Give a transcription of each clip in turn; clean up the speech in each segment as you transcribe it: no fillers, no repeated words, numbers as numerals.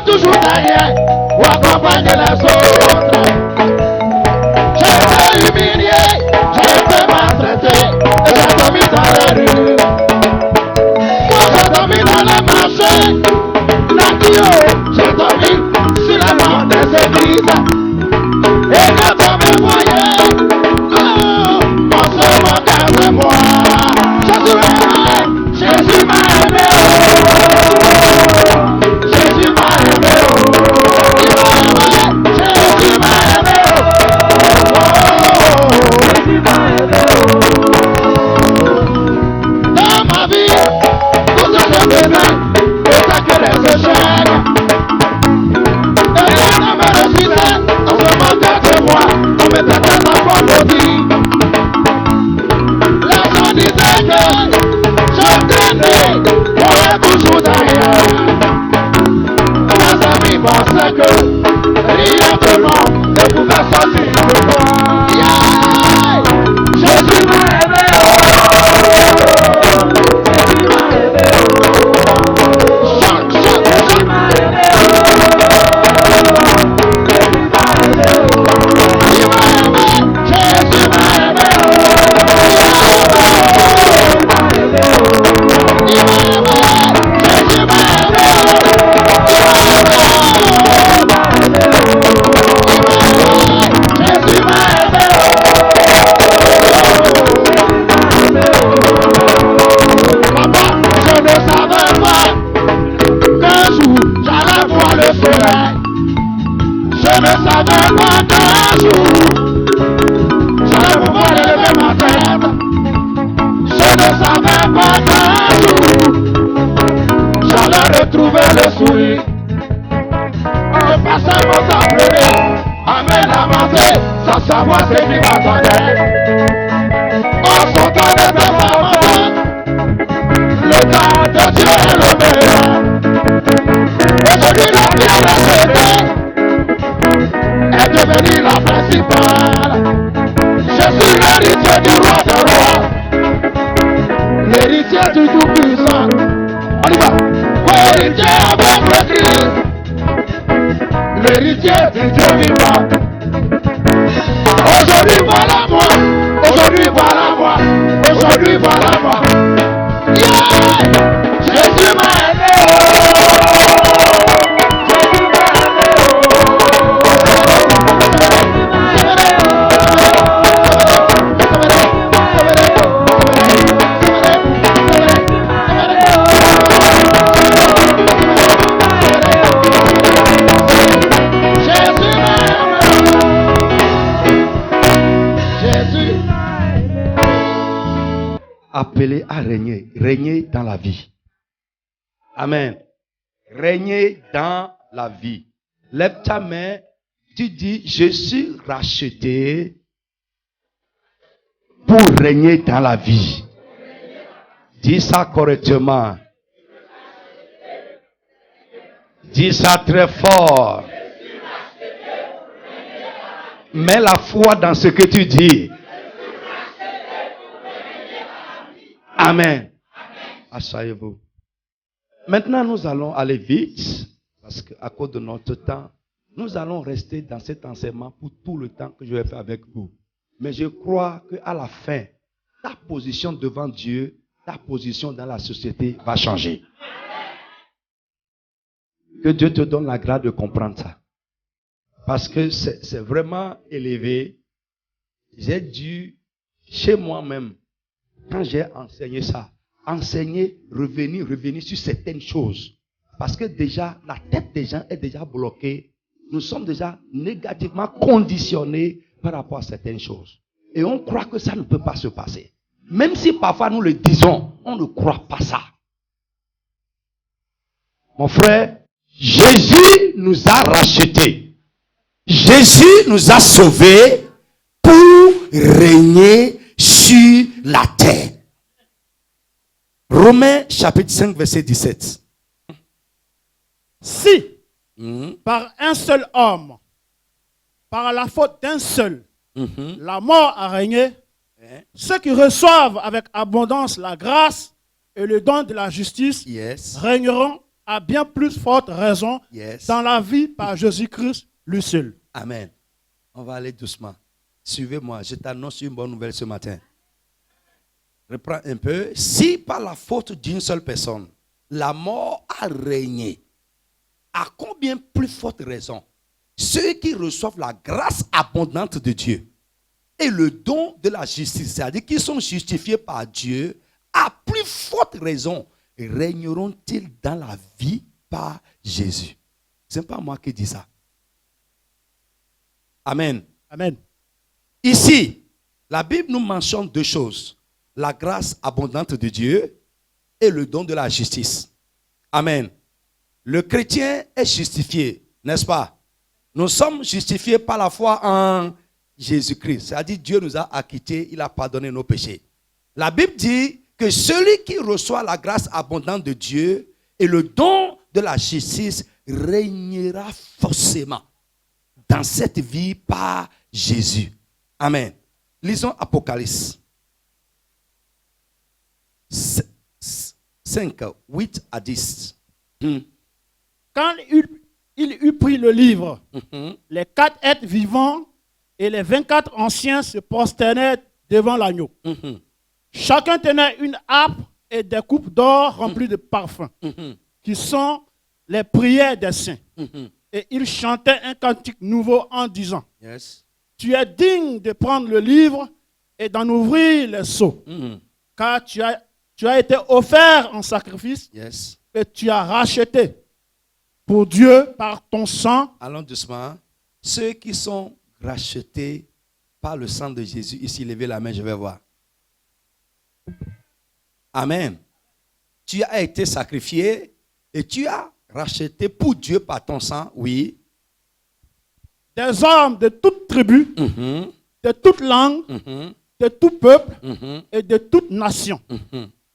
Toujours derrière, ou accompagner les autres. J'ai été humilié, j'ai été maltraité, et j'ai dormi dans les rues. Moi j'ai dormi dans les marchés, j'ai dormi sur les bancs des églises. Et quand on me voyait, on se moquait de moi. Jésus m'a aimé, Jésus m'a aimé, Jésus m'a aimé, Jésus m'a aimé. Dans ma vie, tout ce que je faisais était que les échecs. Et les gens me refusaient, on se moquait de moi, on me traitait d'enfant maudit. Les gens disaient que je traînais, on est toujours derrière. Mes amis pensaient que rien que non ne pouvait sortir de moi. Yeah! Jésus m'a aimé, Jésus m'a aimé, Jésus m'a aimé, Jésus m'a aimé, il m'a aimé, Jésus m'a aimé, je ne savais pas qu'un jour j'allais pouvoir lever ma tête. Je ne savais pas qu'un jour j'allais retrouver le sourire. Je passais mon temps à pleurer, à me lamenter, sans savoir ce qui m'attendait. En sortant de mes parents, le temps de Dieu est le meilleur. Aujourd'hui la vie est devenue la principale. Je suis l'héritier du roi des rois, l'héritier du Tout-Puissant. On y va. L'héritier avec le Christ, l'héritier du Dieu vivant. Aujourd'hui voilà moi, aujourd'hui voilà moi, aujourd'hui voilà moi. Yeah! Jésus m'a aimé. Appelé à régner, régner dans la vie. Amen. Régner dans la vie. Lève ta main, tu dis, je suis racheté pour régner dans la vie. Dis ça correctement. Dis ça très fort. Mets la foi dans ce que tu dis. Amen. Asseyez-vous. Maintenant, nous allons aller vite, parce qu'à cause de notre temps, nous allons rester dans cet enseignement pour tout le temps que je vais faire avec vous. Mais je crois qu'à la fin, ta position devant Dieu, ta position dans la société va changer. Que Dieu te donne la grâce de comprendre ça. Parce que c'est vraiment élevé. J'ai dû, chez moi-même, quand j'ai enseigné ça, revenir sur certaines choses. Parce que déjà, la tête des gens est déjà bloquée. Nous sommes déjà négativement conditionnés par rapport à certaines choses. Et on croit que ça ne peut pas se passer. Même si parfois nous le disons, on ne croit pas ça. Mon frère, Jésus nous a rachetés. Jésus nous a sauvés pour régner sur la terre. Romains chapitre 5 verset 17. Si, par un seul homme, par la faute d'un seul, la mort a régné, ceux qui reçoivent avec abondance la grâce et le don de la justice Yes. régneront à bien plus forte raison Yes. dans la vie par Jésus-Christ, lui seul. Amen. On va aller doucement. Suivez-moi, je t'annonce une bonne nouvelle ce matin. Reprends un peu. Si par la faute d'une seule personne, la mort a régné, à combien plus forte raison ceux qui reçoivent la grâce abondante de Dieu et le don de la justice, c'est-à-dire qui sont justifiés par Dieu, à plus forte raison, régneront-ils dans la vie par Jésus? Ce n'est pas moi qui dis ça. Amen. Amen. Ici, la Bible nous mentionne deux choses. La grâce abondante de Dieu et le don de la justice. Amen. Le chrétien est justifié, n'est-ce pas? Nous sommes justifiés par la foi en Jésus-Christ. C'est-à-dire Dieu nous a acquittés, il a pardonné nos péchés. La Bible dit que celui qui reçoit la grâce abondante de Dieu et le don de la justice régnera forcément dans cette vie par Jésus. Amen. Lisons Apocalypse 5, 8 à 10. Quand il eut pris le livre, les 4 êtres vivants et les 24 anciens se prosternaient devant l'agneau. Chacun tenait une harpe et des coupes d'or remplies de parfums, qui sont les prières des saints. Et ils chantaient un cantique nouveau en disant, Yes. tu es digne de prendre le livre et d'en ouvrir les sceaux, car tu as été offert en sacrifice Yes. et tu as racheté pour Dieu par ton sang. Allons doucement. Ceux qui sont rachetés par le sang de Jésus, ici, levez la main, je vais voir. Amen. Tu as été sacrifié et tu as racheté pour Dieu par ton sang, oui. Des hommes de toute tribu, de toute langue, de tout peuple et de toute nation.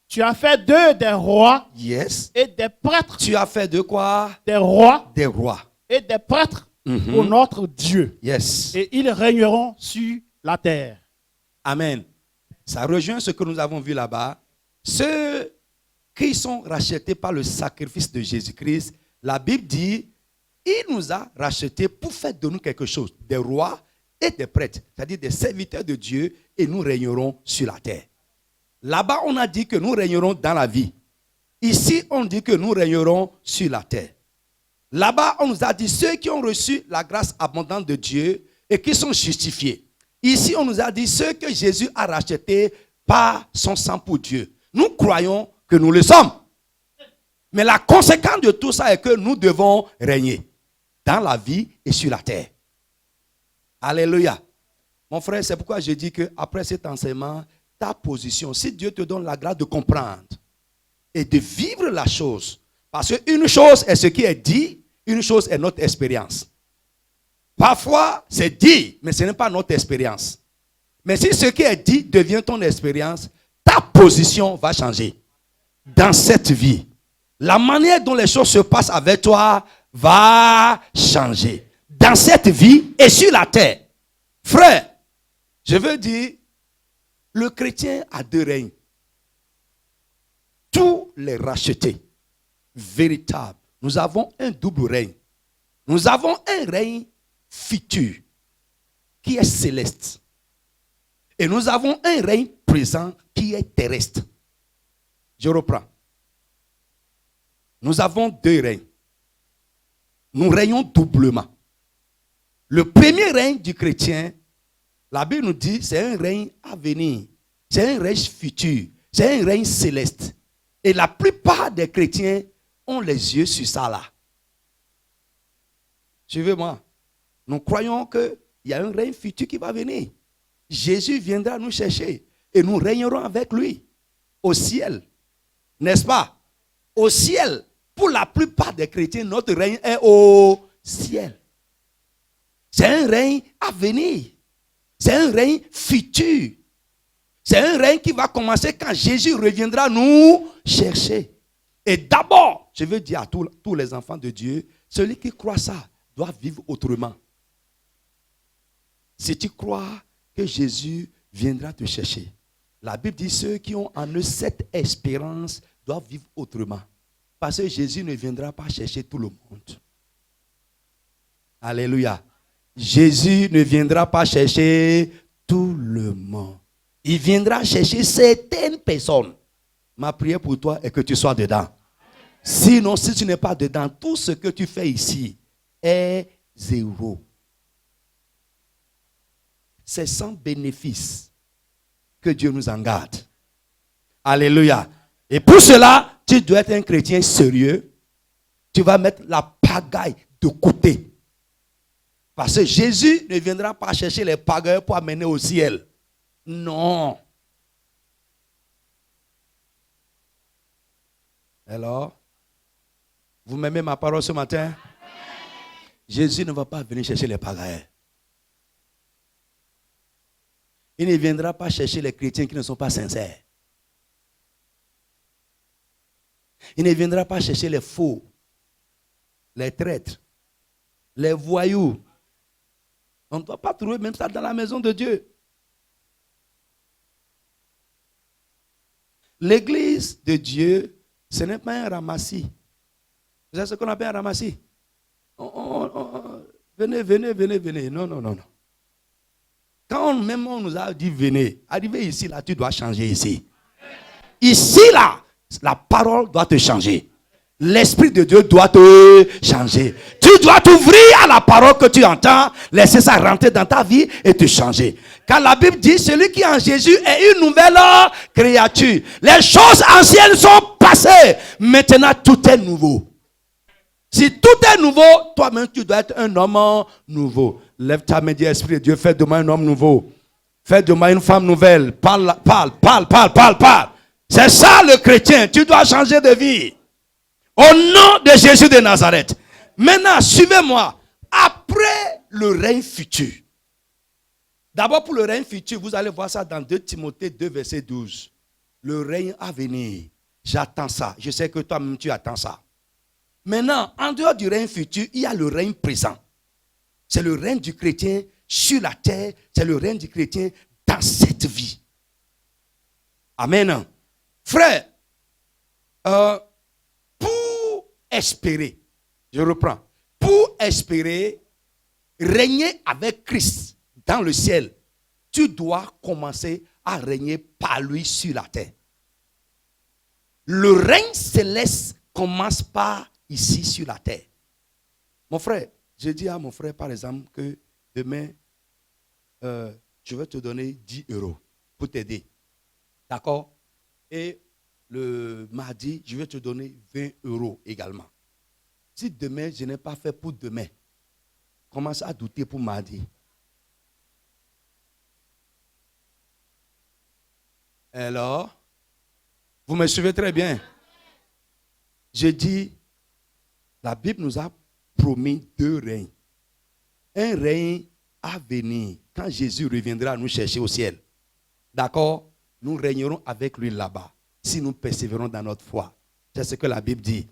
Tu as fait d'eux des rois Yes. et des prêtres. Tu as fait de quoi? Des rois Des rois. et des prêtres pour notre Dieu. Yes. Et ils régneront sur la terre. Amen. Ça rejoint ce que nous avons vu là-bas. Ceux qui sont rachetés par le sacrifice de Jésus-Christ, la Bible dit, il nous a rachetés pour faire de nous quelque chose. Des rois et des prêtres, c'est-à-dire des serviteurs de Dieu, et nous régnerons sur la terre. Là-bas, on a dit que nous régnerons dans la vie. Ici, on dit que nous régnerons sur la terre. Là-bas, on nous a dit ceux qui ont reçu la grâce abondante de Dieu et qui sont justifiés. Ici, on nous a dit ceux que Jésus a rachetés par son sang pour Dieu. Nous croyons que nous le sommes. Mais la conséquence de tout ça est que nous devons régner dans la vie et sur la terre. Alléluia. Mon frère, c'est pourquoi je dis qu'après cet enseignement, ta position, si Dieu te donne la grâce de comprendre et de vivre la chose, parce qu'une chose est ce qui est dit, une chose est notre expérience. Parfois, c'est dit, mais ce n'est pas notre expérience. Mais si ce qui est dit devient ton expérience, ta position va changer dans cette vie. La manière dont les choses se passent avec toi va changer dans cette vie et sur la terre. Frère, je veux dire, le chrétien a deux règnes. Tous les rachetés, véritables. Nous avons un double règne. Nous avons un règne futur qui est céleste. Et nous avons un règne présent qui est terrestre. Je reprends. Nous avons deux règnes. Nous régnons doublement. Le premier règne du chrétien, la Bible nous dit, c'est un règne à venir. C'est un règne futur. C'est un règne céleste. Et la plupart des chrétiens ont les yeux sur ça là. Suivez-moi. Nous croyons qu'il y a un règne futur qui va venir. Jésus viendra nous chercher et nous régnerons avec lui au ciel. N'est-ce pas? Au ciel. Pour la plupart des chrétiens, notre règne est au ciel. C'est un règne à venir. C'est un règne futur. C'est un règne qui va commencer quand Jésus reviendra nous chercher. Et d'abord, je veux dire à tous les enfants de Dieu, celui qui croit ça doit vivre autrement. Si tu crois que Jésus viendra te chercher, La Bible dit ceux qui ont en eux cette espérance doivent vivre autrement. Parce que Jésus ne viendra pas chercher tout le monde. Alléluia. Jésus ne viendra pas chercher tout le monde. Il viendra chercher certaines personnes. Ma prière pour toi est que tu sois dedans. Sinon, si tu n'es pas dedans, tout ce que tu fais ici est zéro. C'est sans bénéfice que Dieu nous en garde. Alléluia. Et pour cela, tu dois être un chrétien sérieux. Tu vas mettre la pagaille de côté. Parce que Jésus ne viendra pas chercher les pagailleurs pour amener au ciel. Non. Alors, vous m'aimez ma parole ce matin? Jésus ne va pas venir chercher les pagailleurs. Il ne viendra pas chercher les chrétiens qui ne sont pas sincères. Il ne viendra pas chercher les faux, les traîtres, les voyous. On ne doit pas trouver même ça dans la maison de Dieu. L'église de Dieu, ce n'est pas un ramassis. Vous savez ce qu'on appelle un ramassis? Venez. Non. Quand même on nous a dit venez, arrivé ici, là, tu dois changer ici. Ici, là, la parole doit te changer. L'Esprit de Dieu doit te changer. Tu dois t'ouvrir à la parole que tu entends, laisser ça rentrer dans ta vie et te changer. Car la Bible dit, celui qui est en Jésus est une nouvelle créature. Les choses anciennes sont passées. Maintenant, tout est nouveau. Si tout est nouveau, toi-même, tu dois être un homme nouveau. Lève ta main, dis, Esprit de Dieu, fais de moi un homme nouveau. Fais de moi une femme nouvelle. Parle. C'est ça le chrétien. Tu dois changer de vie. Au nom de Jésus de Nazareth. Maintenant, suivez-moi. Après le règne futur. D'abord, pour le règne futur, vous allez voir ça dans 2 Timothée 2, verset 12. Le règne à venir. J'attends ça. Je sais que toi-même, tu attends ça. Maintenant, en dehors du règne futur, il y a le règne présent. C'est le règne du chrétien sur la terre. C'est le règne du chrétien dans cette vie. Amen. Frère, pour espérer, je reprends, pour espérer régner avec Christ dans le ciel, tu dois commencer à régner par lui sur la terre. Le règne céleste commence par ici sur la terre. Mon frère, je dis à mon frère par exemple que demain, je vais te donner 10 € pour t'aider. D'accord? Et le mardi, je vais te donner 20 € également. Si demain, je n'ai pas fait pour demain, commence à douter pour mardi. Alors, vous me suivez très bien. Je dis, la Bible nous a promis 2 règnes. Un règne à venir, quand Jésus reviendra nous chercher au ciel. D'accord? Nous régnerons avec lui là-bas, si nous persévérons dans notre foi. C'est ce que la Bible dit.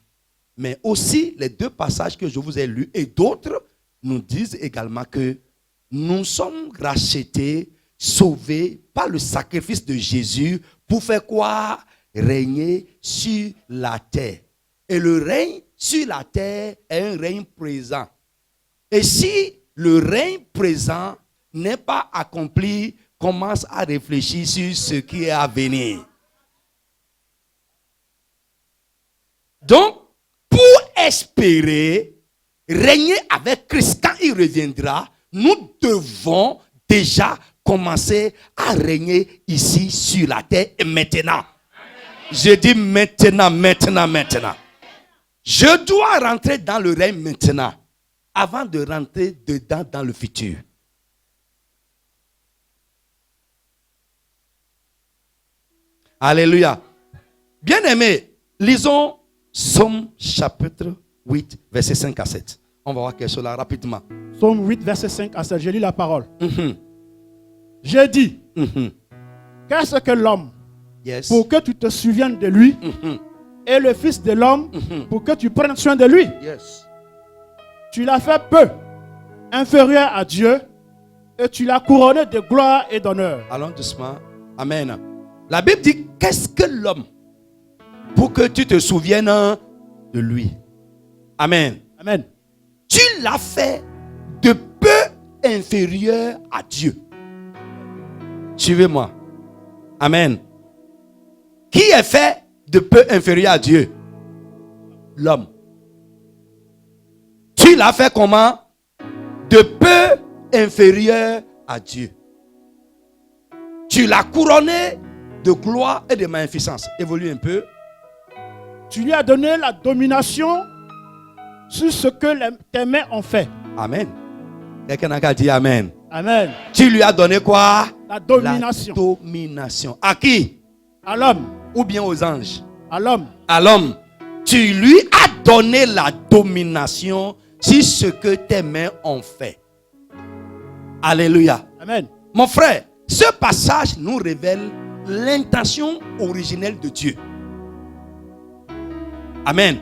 Mais aussi, les 2 passages que je vous ai lus et d'autres nous disent également que nous sommes rachetés, sauvés par le sacrifice de Jésus pour faire quoi? Régner sur la terre. Et le règne sur la terre est un règne présent. Et si le règne présent n'est pas accompli, commence à réfléchir sur ce qui est à venir. Donc, pour espérer régner avec Christ quand il reviendra, nous devons déjà commencer à régner ici sur la terre et maintenant. Je dis maintenant. Je dois rentrer dans le règne maintenant avant de rentrer dedans dans le futur. Alléluia. Bien-aimés, lisons Psaume chapitre 8, verset 5 à 7. On va voir quelque chose là rapidement. Psaume 8, verset 5 à 7. Je lis la parole. J'ai dit, qu'est-ce que l'homme pour que tu te souviennes de lui et le Fils de l'homme pour que tu prennes soin de lui. Tu l'as fait peu, inférieur à Dieu, et tu l'as couronné de gloire et d'honneur. Allons doucement. Amen. La Bible dit, qu'est-ce que l'homme pour que tu te souviennes de lui? Amen. Amen. Tu l'as fait de peu inférieur à Dieu. Suivez-moi. Amen. Qui est fait de peu inférieur à Dieu? L'homme. Tu l'as fait comment? De peu inférieur à Dieu. Tu l'as couronné de gloire et de magnificence. Évolue un peu. Tu lui as donné la domination sur ce que tes mains ont fait. Amen. Quelqu'un a dit Amen. Amen. Tu lui as donné quoi? La domination. La domination. À qui? À l'homme. Ou bien aux anges? À l'homme. À l'homme. Tu lui as donné la domination sur ce que tes mains ont fait. Alléluia. Amen. Mon frère, ce passage nous révèle l'intention originelle de Dieu. Amen.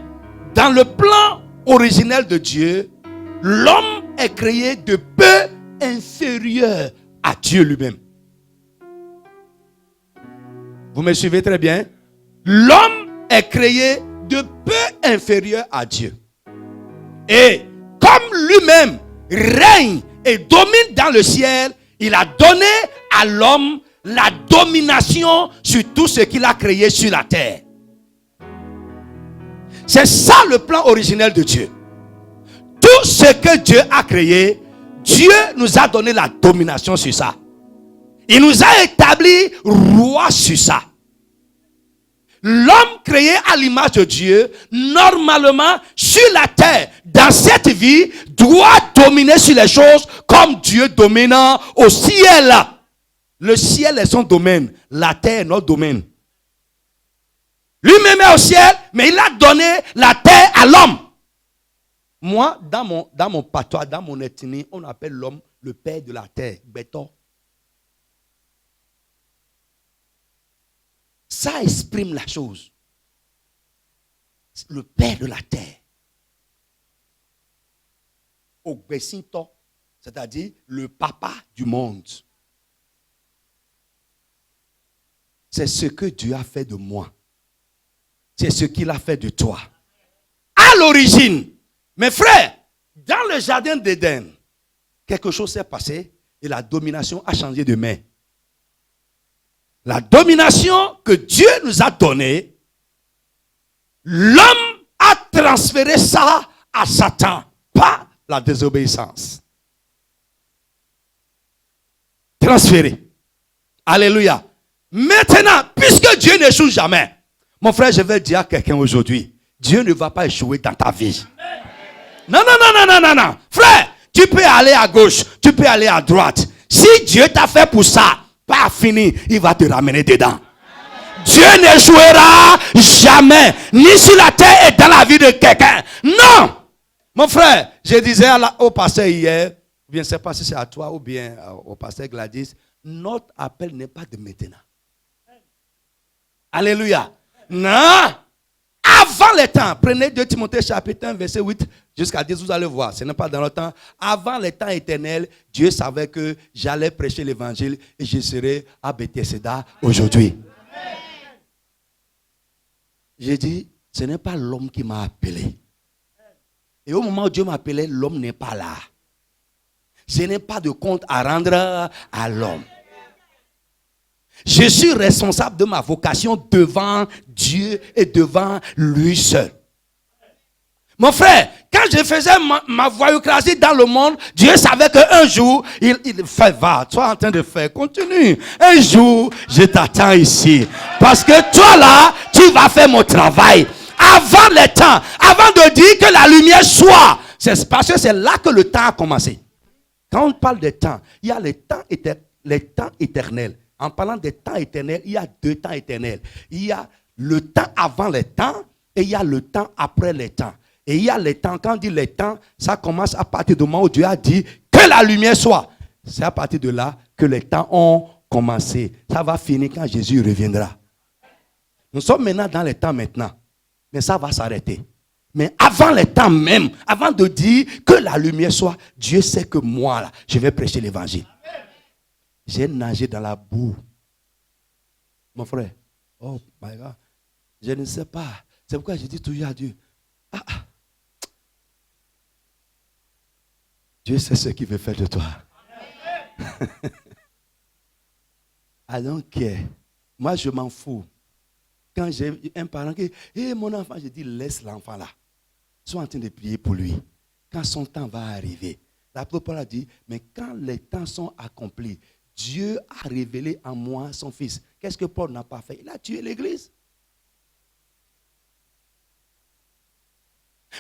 Dans le plan originel de Dieu, l'homme est créé de peu inférieur à Dieu lui-même. Vous me suivez très bien? L'homme est créé de peu inférieur à Dieu. Et comme lui-même règne et domine dans le ciel, il a donné à l'homme la domination sur tout ce qu'il a créé sur la terre. C'est ça le plan originel de Dieu. Tout ce que Dieu a créé, Dieu nous a donné la domination sur ça. Il nous a établi roi sur ça. L'homme créé à l'image de Dieu, normalement, sur la terre, dans cette vie, doit dominer sur les choses comme Dieu domine au ciel. Le ciel est son domaine, la terre est notre domaine. Lui-même est au ciel, mais il a donné la terre à l'homme. Moi, dans mon patois, dans mon ethnie, on appelle l'homme le père de la terre, béton. Ça exprime la chose. Le père de la terre. Ogbesinto, c'est-à-dire le papa du monde. C'est ce que Dieu a fait de moi. C'est ce qu'il a fait de toi. À l'origine, mes frères, dans le jardin d'Éden, quelque chose s'est passé et la domination a changé de main. La domination que Dieu nous a donnée, l'homme a transféré ça à Satan, pas la désobéissance. Transféré. Alléluia. Maintenant, puisque Dieu n'échoue jamais, mon frère, je vais dire à quelqu'un aujourd'hui, Dieu ne va pas échouer dans ta vie. Non. Frère, tu peux aller à gauche, tu peux aller à droite. Si Dieu t'a fait pour ça, pas fini, il va te ramener dedans. Dieu n'échouera jamais, ni sur la terre et dans la vie de quelqu'un. Non! Mon frère, je disais au pasteur hier, je ne sais pas si c'est à toi ou bien au pasteur Gladys, notre appel n'est pas de maintenant. Alléluia. Non! Avant les temps, prenez 2 Timothée chapitre 1, verset 8 jusqu'à 10, vous allez voir, ce n'est pas dans le temps. Avant les temps éternels, Dieu savait que j'allais prêcher l'évangile et je serai à Bethesda aujourd'hui. J'ai dit, ce n'est pas l'homme qui m'a appelé. Et au moment où Dieu m'a appelé, l'homme n'est pas là. Ce n'est pas de compte à rendre à l'homme. Je suis responsable de ma vocation devant Dieu et devant lui seul. Mon frère, quand je faisais ma voyoucratie dans le monde, Dieu savait qu'un jour, il fait, va, toi en train de faire, continue. Un jour, je t'attends ici. Parce que toi là, tu vas faire mon travail. Avant les temps, avant de dire que la lumière soit, c'est parce que c'est là que le temps a commencé. Quand on parle des temps, il y a les temps éternels. En parlant des temps éternels, il y a 2 temps éternels. Il y a le temps avant les temps et il y a le temps après les temps. Et il y a les temps, quand on dit les temps, ça commence à partir du moment où Dieu a dit que la lumière soit. C'est à partir de là que les temps ont commencé. Ça va finir quand Jésus reviendra. Nous sommes maintenant dans les temps maintenant. Mais ça va s'arrêter. Mais avant les temps même, avant de dire que la lumière soit, Dieu sait que moi, là, je vais prêcher l'évangile. J'ai nagé dans la boue. Mon frère, oh my God, je ne sais pas. C'est pourquoi je dis toujours à Dieu, Dieu sait ce qu'il veut faire de toi. I don't care. Moi, je m'en fous. Quand j'ai un parent qui dit, mon enfant, je dis, laisse l'enfant là. Sois en train de prier pour lui. Quand son temps va arriver. L'apôtre Paul a dit, mais quand les temps sont accomplis, Dieu a révélé en moi son fils. Qu'est-ce que Paul n'a pas fait? Il a tué l'église.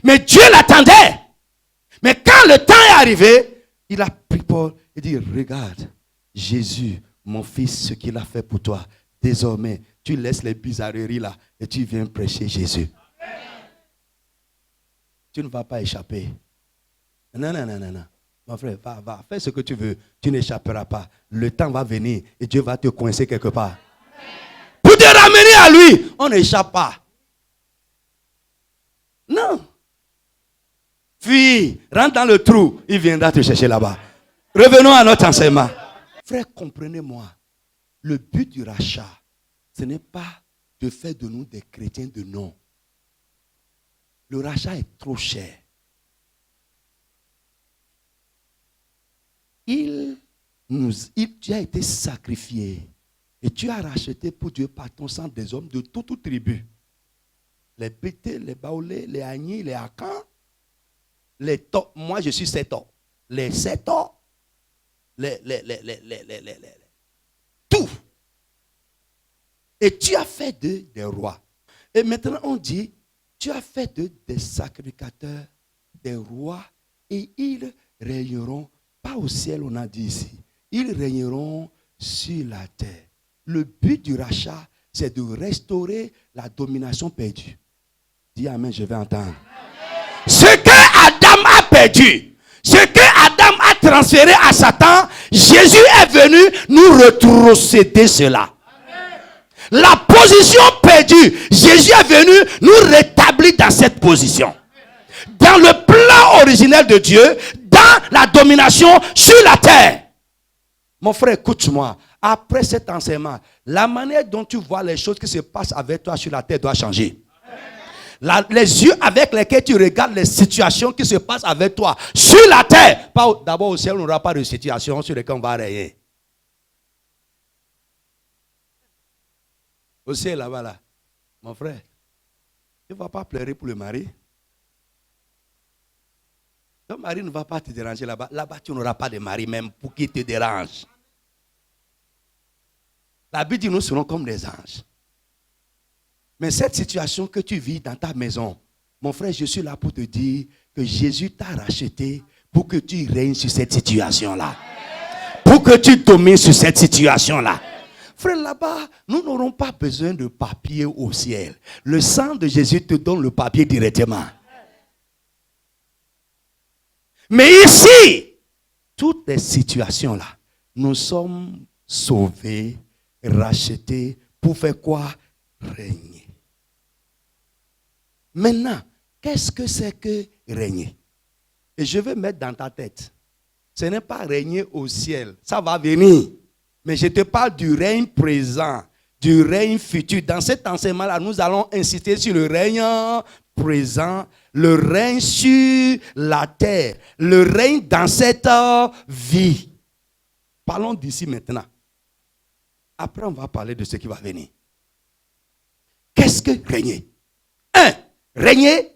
Mais Dieu l'attendait. Mais quand le temps est arrivé, il a pris Paul et dit, regarde, Jésus, mon fils, ce qu'il a fait pour toi. Désormais, tu laisses les bizarreries là et tu viens prêcher Jésus. Tu ne vas pas échapper. Non. Mon frère, va, fais ce que tu veux. Tu n'échapperas pas. Le temps va venir et Dieu va te coincer quelque part. Pour te ramener à lui, on n'échappe pas. Non. Fuis, rentre dans le trou, il viendra te chercher là-bas. Revenons à notre enseignement. Frère, comprenez-moi. Le but du rachat, ce n'est pas de faire de nous des chrétiens de nom. Le rachat est trop cher. Tu as été sacrifié et tu as racheté pour Dieu par ton sang des hommes de toute tribu. Les Bétés, les Baoulés, les Agnis, les Akans, les To. Moi, je suis Séto. Les Séto, tout. Et tu as fait d'eux des rois. Et maintenant, on dit, tu as fait d'eux des sacrificateurs, des rois, et ils régneront, pas au ciel, on a dit ici, ils régneront sur la terre. Le but du rachat, c'est de restaurer la domination perdue. Dis amen, je vais entendre. Ce que Adam a perdu, ce que Adam a transféré à Satan, Jésus est venu nous retrocéder cela. La position perdue, Jésus est venu nous rétablir dans cette position. Dans le plan originel de Dieu, dans la domination sur la terre. Mon frère, écoute-moi. Après cet enseignement, la manière dont tu vois les choses qui se passent avec toi sur la terre doit changer. Les yeux avec lesquels tu regardes les situations qui se passent avec toi sur la terre. D'abord au ciel, on n'aura pas de situation sur lesquelles on va rayer. Au ciel, là-bas, là, mon frère, tu ne vas pas pleurer pour le mari. Ton mari ne va pas te déranger là-bas. Là-bas, tu n'auras pas de mari même pour qu'il te dérange. La Bible dit nous serons comme des anges. Mais cette situation que tu vis dans ta maison, mon frère, je suis là pour te dire que Jésus t'a racheté pour que tu règnes sur cette situation-là. Pour que tu domines sur cette situation-là. Frère, là-bas, nous n'aurons pas besoin de papier au ciel. Le sang de Jésus te donne le papier directement. Mais ici, toutes les situations-là, nous sommes sauvés, rachetés, pour faire quoi? Régner. Maintenant, qu'est-ce que c'est que régner? Et je vais mettre dans ta tête, ce n'est pas régner au ciel, ça va venir. Mais je te parle du règne présent, du règne futur. Dans cet enseignement-là, nous allons insister sur le règne présent, le règne sur la terre, le règne dans cette vie. Parlons d'ici maintenant. Après, on va parler de ce qui va venir. Qu'est-ce que régner? 1. Régner,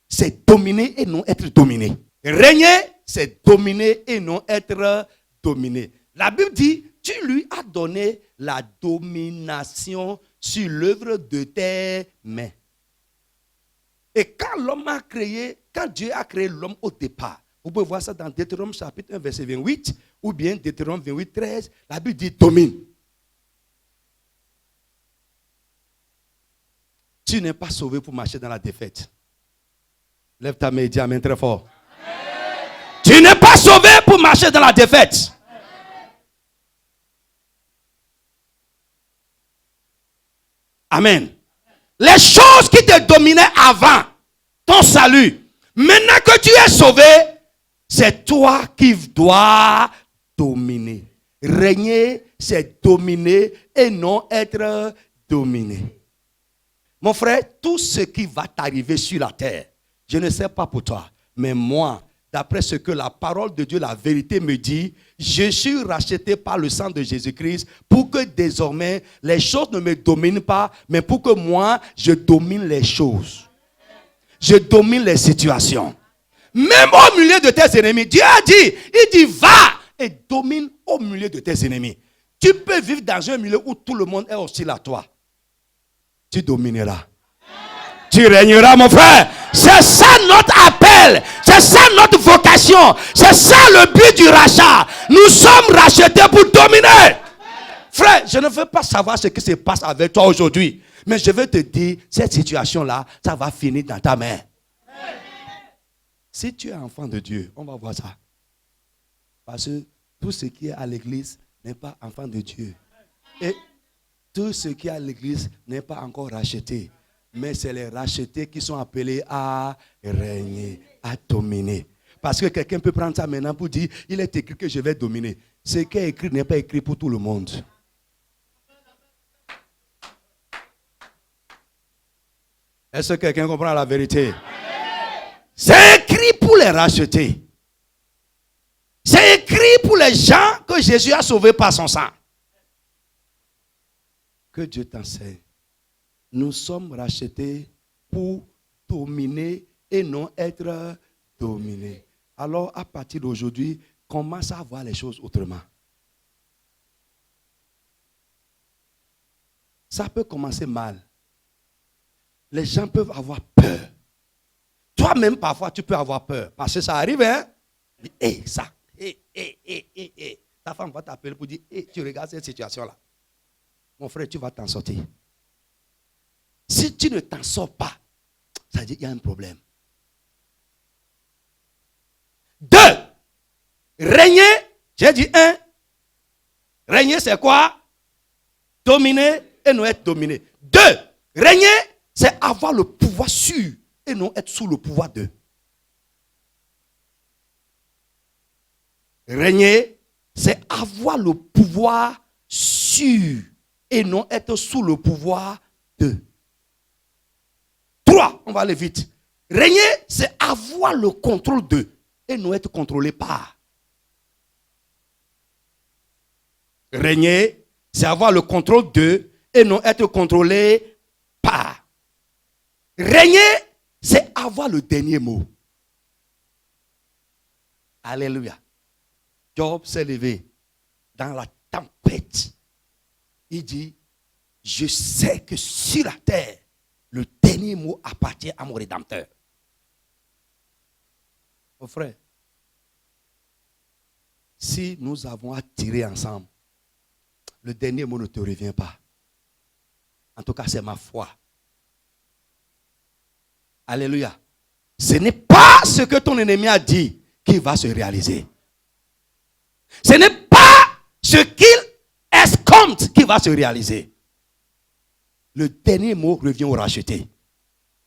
c'est dominer et non être dominé. Régner, c'est dominer et non être dominé. La Bible dit, tu lui as donné la domination sur l'œuvre de tes mains. Et quand l'homme a créé, quand Dieu a créé l'homme au départ, vous pouvez voir ça dans Deutéronome chapitre 1 verset 28 ou bien Deutéronome 28, 13, la Bible dit domine. Tu n'es pas sauvé pour marcher dans la défaite. Lève ta main et dis amen très fort. Amen. Tu n'es pas sauvé pour marcher dans la défaite. Amen. Les choses qui te dominaient avant ton salut, maintenant que tu es sauvé, c'est toi qui dois dominer. Régner, c'est dominer et non être dominer. Mon frère, tout ce qui va t'arriver sur la terre, je ne sais pas pour toi, mais moi, d'après ce que la parole de Dieu, la vérité me dit, je suis racheté par le sang de Jésus-Christ pour que désormais les choses ne me dominent pas, mais pour que moi, je domine les choses. Je domine les situations. Même au milieu de tes ennemis, Dieu a dit, il dit va et domine au milieu de tes ennemis. Tu peux vivre dans un milieu où tout le monde est hostile à toi. Tu domineras. Tu régneras, mon frère. C'est ça notre appel. C'est ça notre vocation. C'est ça le but du rachat. Nous sommes rachetés pour dominer. Frère, je ne veux pas savoir ce qui se passe avec toi aujourd'hui. Mais je veux te dire, cette situation-là, ça va finir dans ta main. Si tu es enfant de Dieu, on va voir ça. Parce que tout ce qui est à l'église n'est pas enfant de Dieu. Et tout ce qui est à l'église n'est pas encore racheté. Mais c'est les rachetés qui sont appelés à régner, à dominer. Parce que quelqu'un peut prendre ça maintenant pour dire, il est écrit que je vais dominer. Ce qui est écrit n'est pas écrit pour tout le monde. Est-ce que quelqu'un comprend la vérité? C'est écrit pour les racheter. C'est écrit pour les gens que Jésus a sauvés par son sang. Que Dieu t'enseigne. Nous sommes rachetés pour dominer et non être dominés. Alors, à partir d'aujourd'hui, commence à voir les choses autrement. Ça peut commencer mal. Les gens peuvent avoir peur. Toi-même, parfois, tu peux avoir peur. Parce que ça arrive, hein? Ça. Ta femme va t'appeler pour dire, tu regardes cette situation-là. Mon frère, tu vas t'en sortir. Si tu ne t'en sors pas, ça veut dire qu'il y a un problème. 2. Régner, j'ai dit 1. Régner, c'est quoi? Dominer et non être dominé. 2. Régner, c'est avoir le pouvoir sur et non être sous le pouvoir de. Régner, c'est avoir le pouvoir sur et non être sous le pouvoir de. 3, on va aller vite. Régner, c'est avoir le contrôle de et non être contrôlé par. Régner, c'est avoir le contrôle de et non être contrôlé par. Régner, c'est avoir le dernier mot. Alléluia. Job s'est levé dans la tempête. Il dit, je sais que sur la terre, le dernier mot appartient à mon Rédempteur. Mon frère, si nous avons à tirer ensemble, le dernier mot ne te revient pas. En tout cas, c'est ma foi. Alléluia. Ce n'est pas ce que ton ennemi a dit qui va se réaliser. Ce n'est pas ce qu'il escompte qui va se réaliser. Le dernier mot revient au racheté.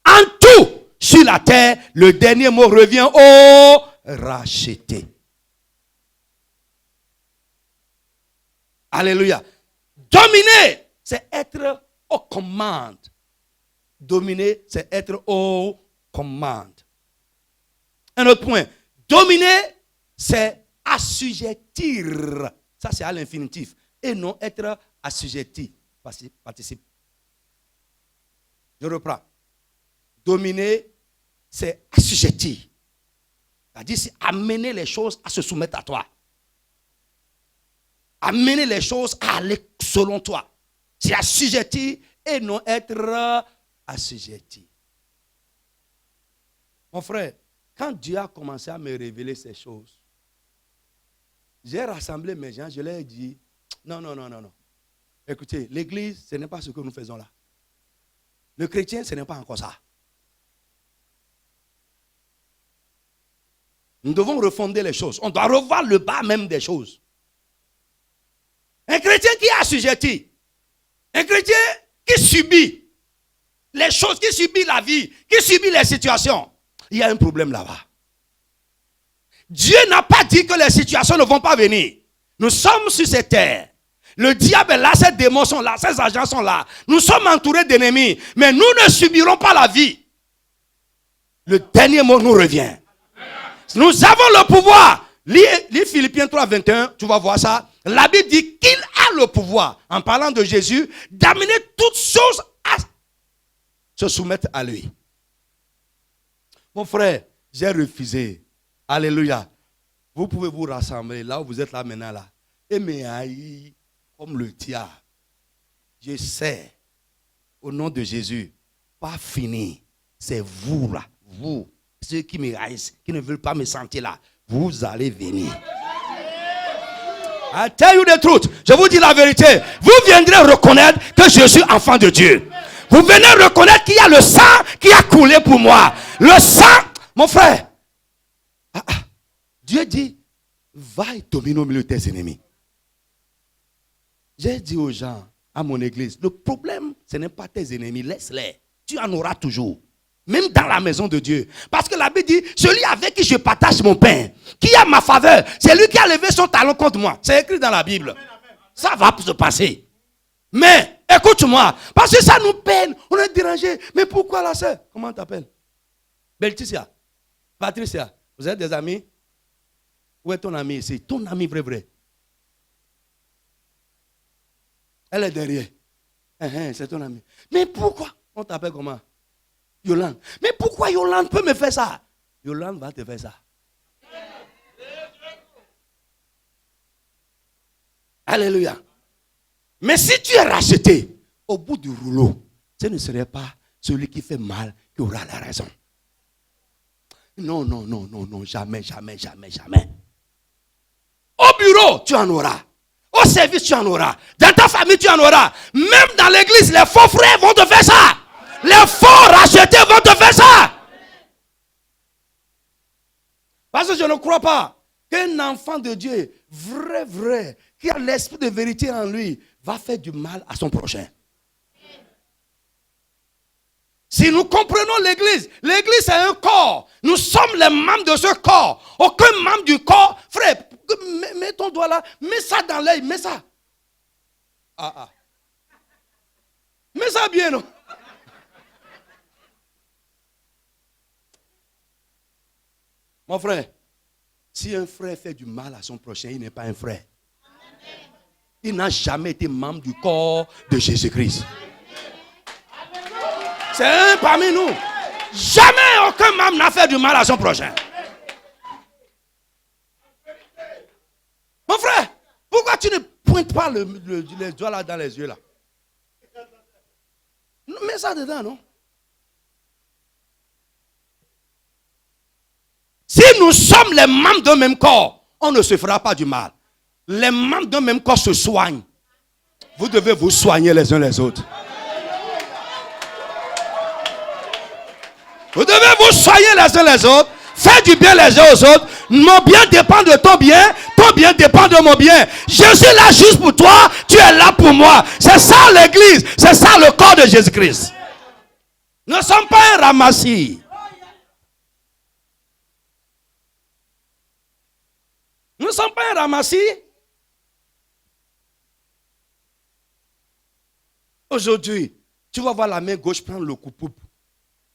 En tout, sur la terre, le dernier mot revient au racheté. Alléluia. Dominer, c'est être aux commandes. Dominer, c'est être aux commandes. Un autre point. Dominer, c'est assujettir. Ça, c'est à l'infinitif. Et non être assujetti. Participe. Je reprends. Dominer, c'est assujettir. C'est-à-dire, c'est amener les choses à se soumettre à toi. Amener les choses à aller selon toi. C'est assujettir et non être assujetti. Mon frère, quand Dieu a commencé à me révéler ces choses, j'ai rassemblé mes gens, je leur ai dit, non. Écoutez, l'église, ce n'est pas ce que nous faisons là. Le chrétien, ce n'est pas encore ça. Nous devons refonder les choses. On doit revoir le bas même des choses. Un chrétien qui est assujetti, un chrétien qui subit les choses, qui subit la vie, qui subit les situations, il y a un problème là-bas. Dieu n'a pas dit que les situations ne vont pas venir. Nous sommes sur cette terre. Le diable est là, ces démons sont là, ces agents sont là. Nous sommes entourés d'ennemis, mais nous ne subirons pas la vie. Le dernier mot nous revient. Nous avons le pouvoir. Lis Philippiens 3, 21, tu vas voir ça. La Bible dit qu'il a le pouvoir, en parlant de Jésus, d'amener toutes choses à se soumettre à lui. Mon frère, j'ai refusé. Alléluia. Vous pouvez vous rassembler là où vous êtes là maintenant là. Et me haïr comme le diable. Je sais, au nom de Jésus, pas fini. C'est vous là, vous, ceux qui me haïssent, qui ne veulent pas me sentir là. Vous allez venir. I tell you the truth. Je vous dis la vérité. Vous viendrez reconnaître que je suis enfant de Dieu. Vous venez reconnaître qu'il y a le sang qui a coulé pour moi. Le sang, mon frère. Dieu dit, va et domine au milieu de tes ennemis. J'ai dit aux gens, à mon église, le problème, ce n'est pas tes ennemis, laisse-les. Tu en auras toujours. Même dans la maison de Dieu. Parce que la Bible dit, celui avec qui je partage mon pain, qui a ma faveur, c'est lui qui a levé son talon contre moi. C'est écrit dans la Bible. Ça va se passer. Mais, écoute-moi, parce que ça nous peine, on est dérangé. Mais pourquoi la sœur? Comment t'appelles? Belticia, Patricia, vous êtes des amis? Où est ton ami ici? Ton ami vrai. Elle est derrière. C'est ton ami. Mais pourquoi? On t'appelle comment? Yolande. Mais pourquoi Yolande peut me faire ça? Yolande va te faire ça. Alléluia. Mais si tu es racheté, au bout du rouleau, ce ne serait pas celui qui fait mal qui aura la raison. Non, jamais. Au bureau, tu en auras. Au service, tu en auras. Dans ta famille, tu en auras. Même dans l'église, les faux frères vont te faire ça. Les faux rachetés vont te faire ça. Parce que je ne crois pas qu'un enfant de Dieu, vrai, qui a l'esprit de vérité en lui, va faire du mal à son prochain. Si nous comprenons l'église c'est un corps. Nous sommes les membres de ce corps. Aucun membre du corps, frère, mets ton doigt là, mets ça dans l'œil, mets ça. Mets ça bien, non? Mon frère, si un frère fait du mal à son prochain, il n'est pas un frère. Il n'a jamais été membre du corps de Jésus-Christ. C'est un parmi nous. Jamais aucun membre n'a fait du mal à son prochain. Mon frère, pourquoi tu ne pointes pas les doigts là dans les yeux là? Mets ça dedans, non? Si nous sommes les membres d'un même corps, on ne se fera pas du mal. Les membres d'un même corps se soignent. Vous devez vous soigner les uns les autres. Vous devez vous soigner les uns les autres. Faire du bien les uns aux autres. Mon bien dépend de ton bien. Ton bien dépend de mon bien. Je suis là juste pour toi. Tu es là pour moi. C'est ça l'église. C'est ça le corps de Jésus-Christ. Nous ne sommes pas un ramassis. Nous ne sommes pas un ramassis. Aujourd'hui, tu vas voir la main gauche prendre le couteau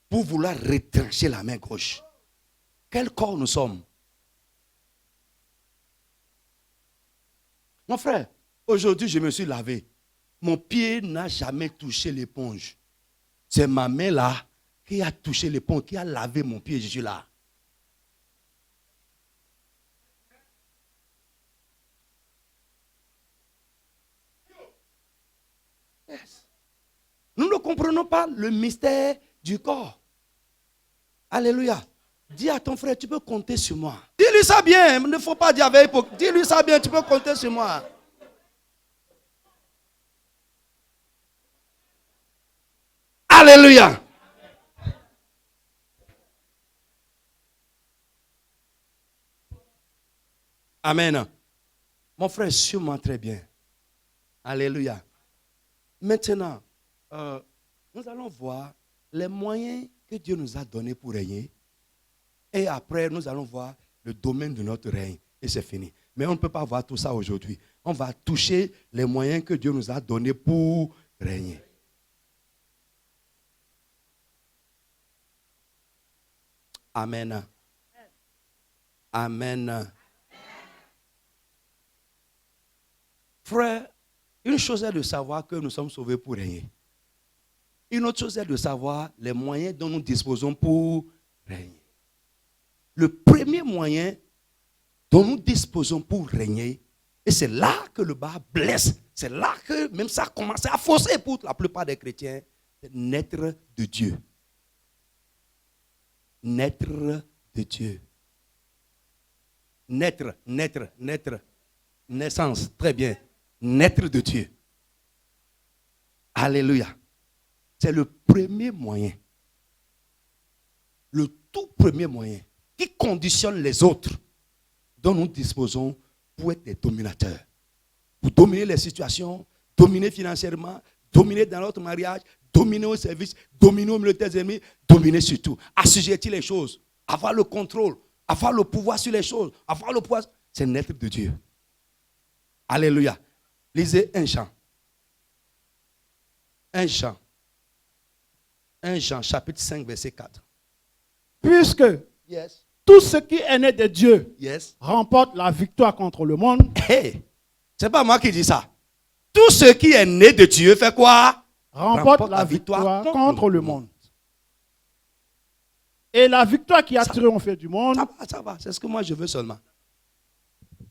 pour vouloir retrancher la main gauche. Quel corps nous sommes? Mon frère, aujourd'hui je me suis lavé. Mon pied n'a jamais touché l'éponge. C'est ma main là qui a touché l'éponge, qui a lavé mon pied. Je suis là. Yes. Nous ne comprenons pas le mystère du corps. Alléluia. Dis à ton frère, tu peux compter sur moi. Dis-lui ça bien. Il ne faut pas dire avec hypocrisie. Dis-lui ça bien, tu peux compter sur moi. Alléluia. Amen. Mon frère, suis-moi très bien. Alléluia. Maintenant, nous allons voir les moyens que Dieu nous a donnés pour régner. Et après, nous allons voir le domaine de notre règne. Et c'est fini. Mais on ne peut pas voir tout ça aujourd'hui. On va toucher les moyens que Dieu nous a donnés pour régner. Amen. Amen. Frère, une chose est de savoir que nous sommes sauvés pour régner. Une autre chose est de savoir les moyens dont nous disposons pour régner. Le premier moyen dont nous disposons pour régner, et c'est là que le bas blesse, c'est là que même ça a commencé à fausser pour la plupart des chrétiens, c'est naître de Dieu. Naître de Dieu. Naître, naissance, très bien. Naître de Dieu. Alléluia. C'est le premier moyen. Le tout premier moyen qui conditionne les autres dont nous disposons pour être des dominateurs. Pour dominer les situations, dominer financièrement, dominer dans notre mariage, dominer au service, dominer au milieu des ennemis, dominer sur tout. Assujettir les choses, avoir le contrôle, avoir le pouvoir sur les choses, avoir le pouvoir. C'est naître de Dieu. Alléluia. Lisez un chant. Un chant. Un Jean, chapitre 5, verset 4. Puisque Yes. tout ce qui est né de Dieu Yes. remporte la victoire contre le monde, Hey, c'est pas moi qui dis ça. Tout ce qui est né de Dieu fait quoi? remporte la victoire contre le monde. Et la victoire qui a triomphé du monde, Ça va, c'est ce que moi je veux seulement.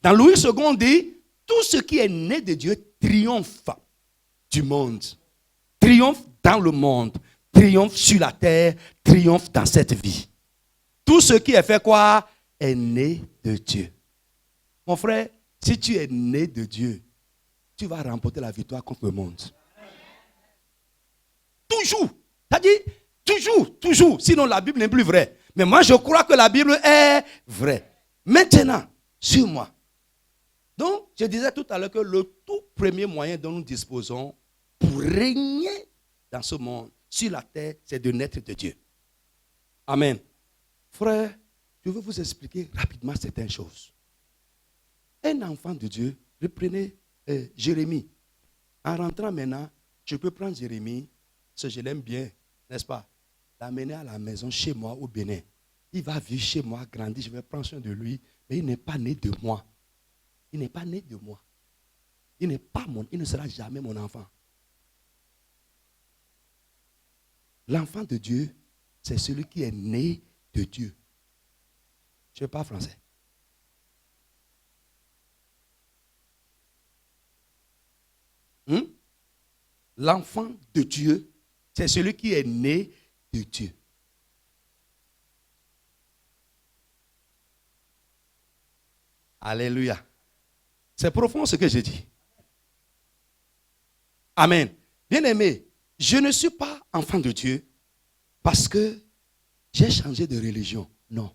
Dans Louis II, on dit, tout ce qui est né de Dieu triomphe du monde. Triomphe dans le monde. Triomphe sur la terre. Triomphe dans cette vie. Tout ce qui est fait quoi? Est né de Dieu. Mon frère, si tu es né de Dieu, tu vas remporter la victoire contre le monde. Toujours. C'est-à-dire, toujours. Sinon, la Bible n'est plus vraie. Mais moi, je crois que la Bible est vraie. Maintenant, sur moi. Donc, je disais tout à l'heure que le tout premier moyen dont nous disposons pour régner dans ce monde, sur la terre, c'est de naître de Dieu. Amen. Frère, je veux vous expliquer rapidement certaines choses. Un enfant de Dieu, reprenez Jérémie. En rentrant maintenant, je peux prendre Jérémie, parce que je l'aime bien, n'est-ce pas? L'amener à la maison chez moi au Bénin. Il va vivre chez moi, grandir, je vais prendre soin de lui, mais il n'est pas né de moi. Il n'est pas né de moi. Il ne sera jamais mon enfant. L'enfant de Dieu, c'est celui qui est né de Dieu. Je ne parle pas français. L'enfant de Dieu, c'est celui qui est né de Dieu. Alléluia. C'est profond ce que je dis. Amen. Bien-aimé, je ne suis pas enfant de Dieu parce que j'ai changé de religion. Non.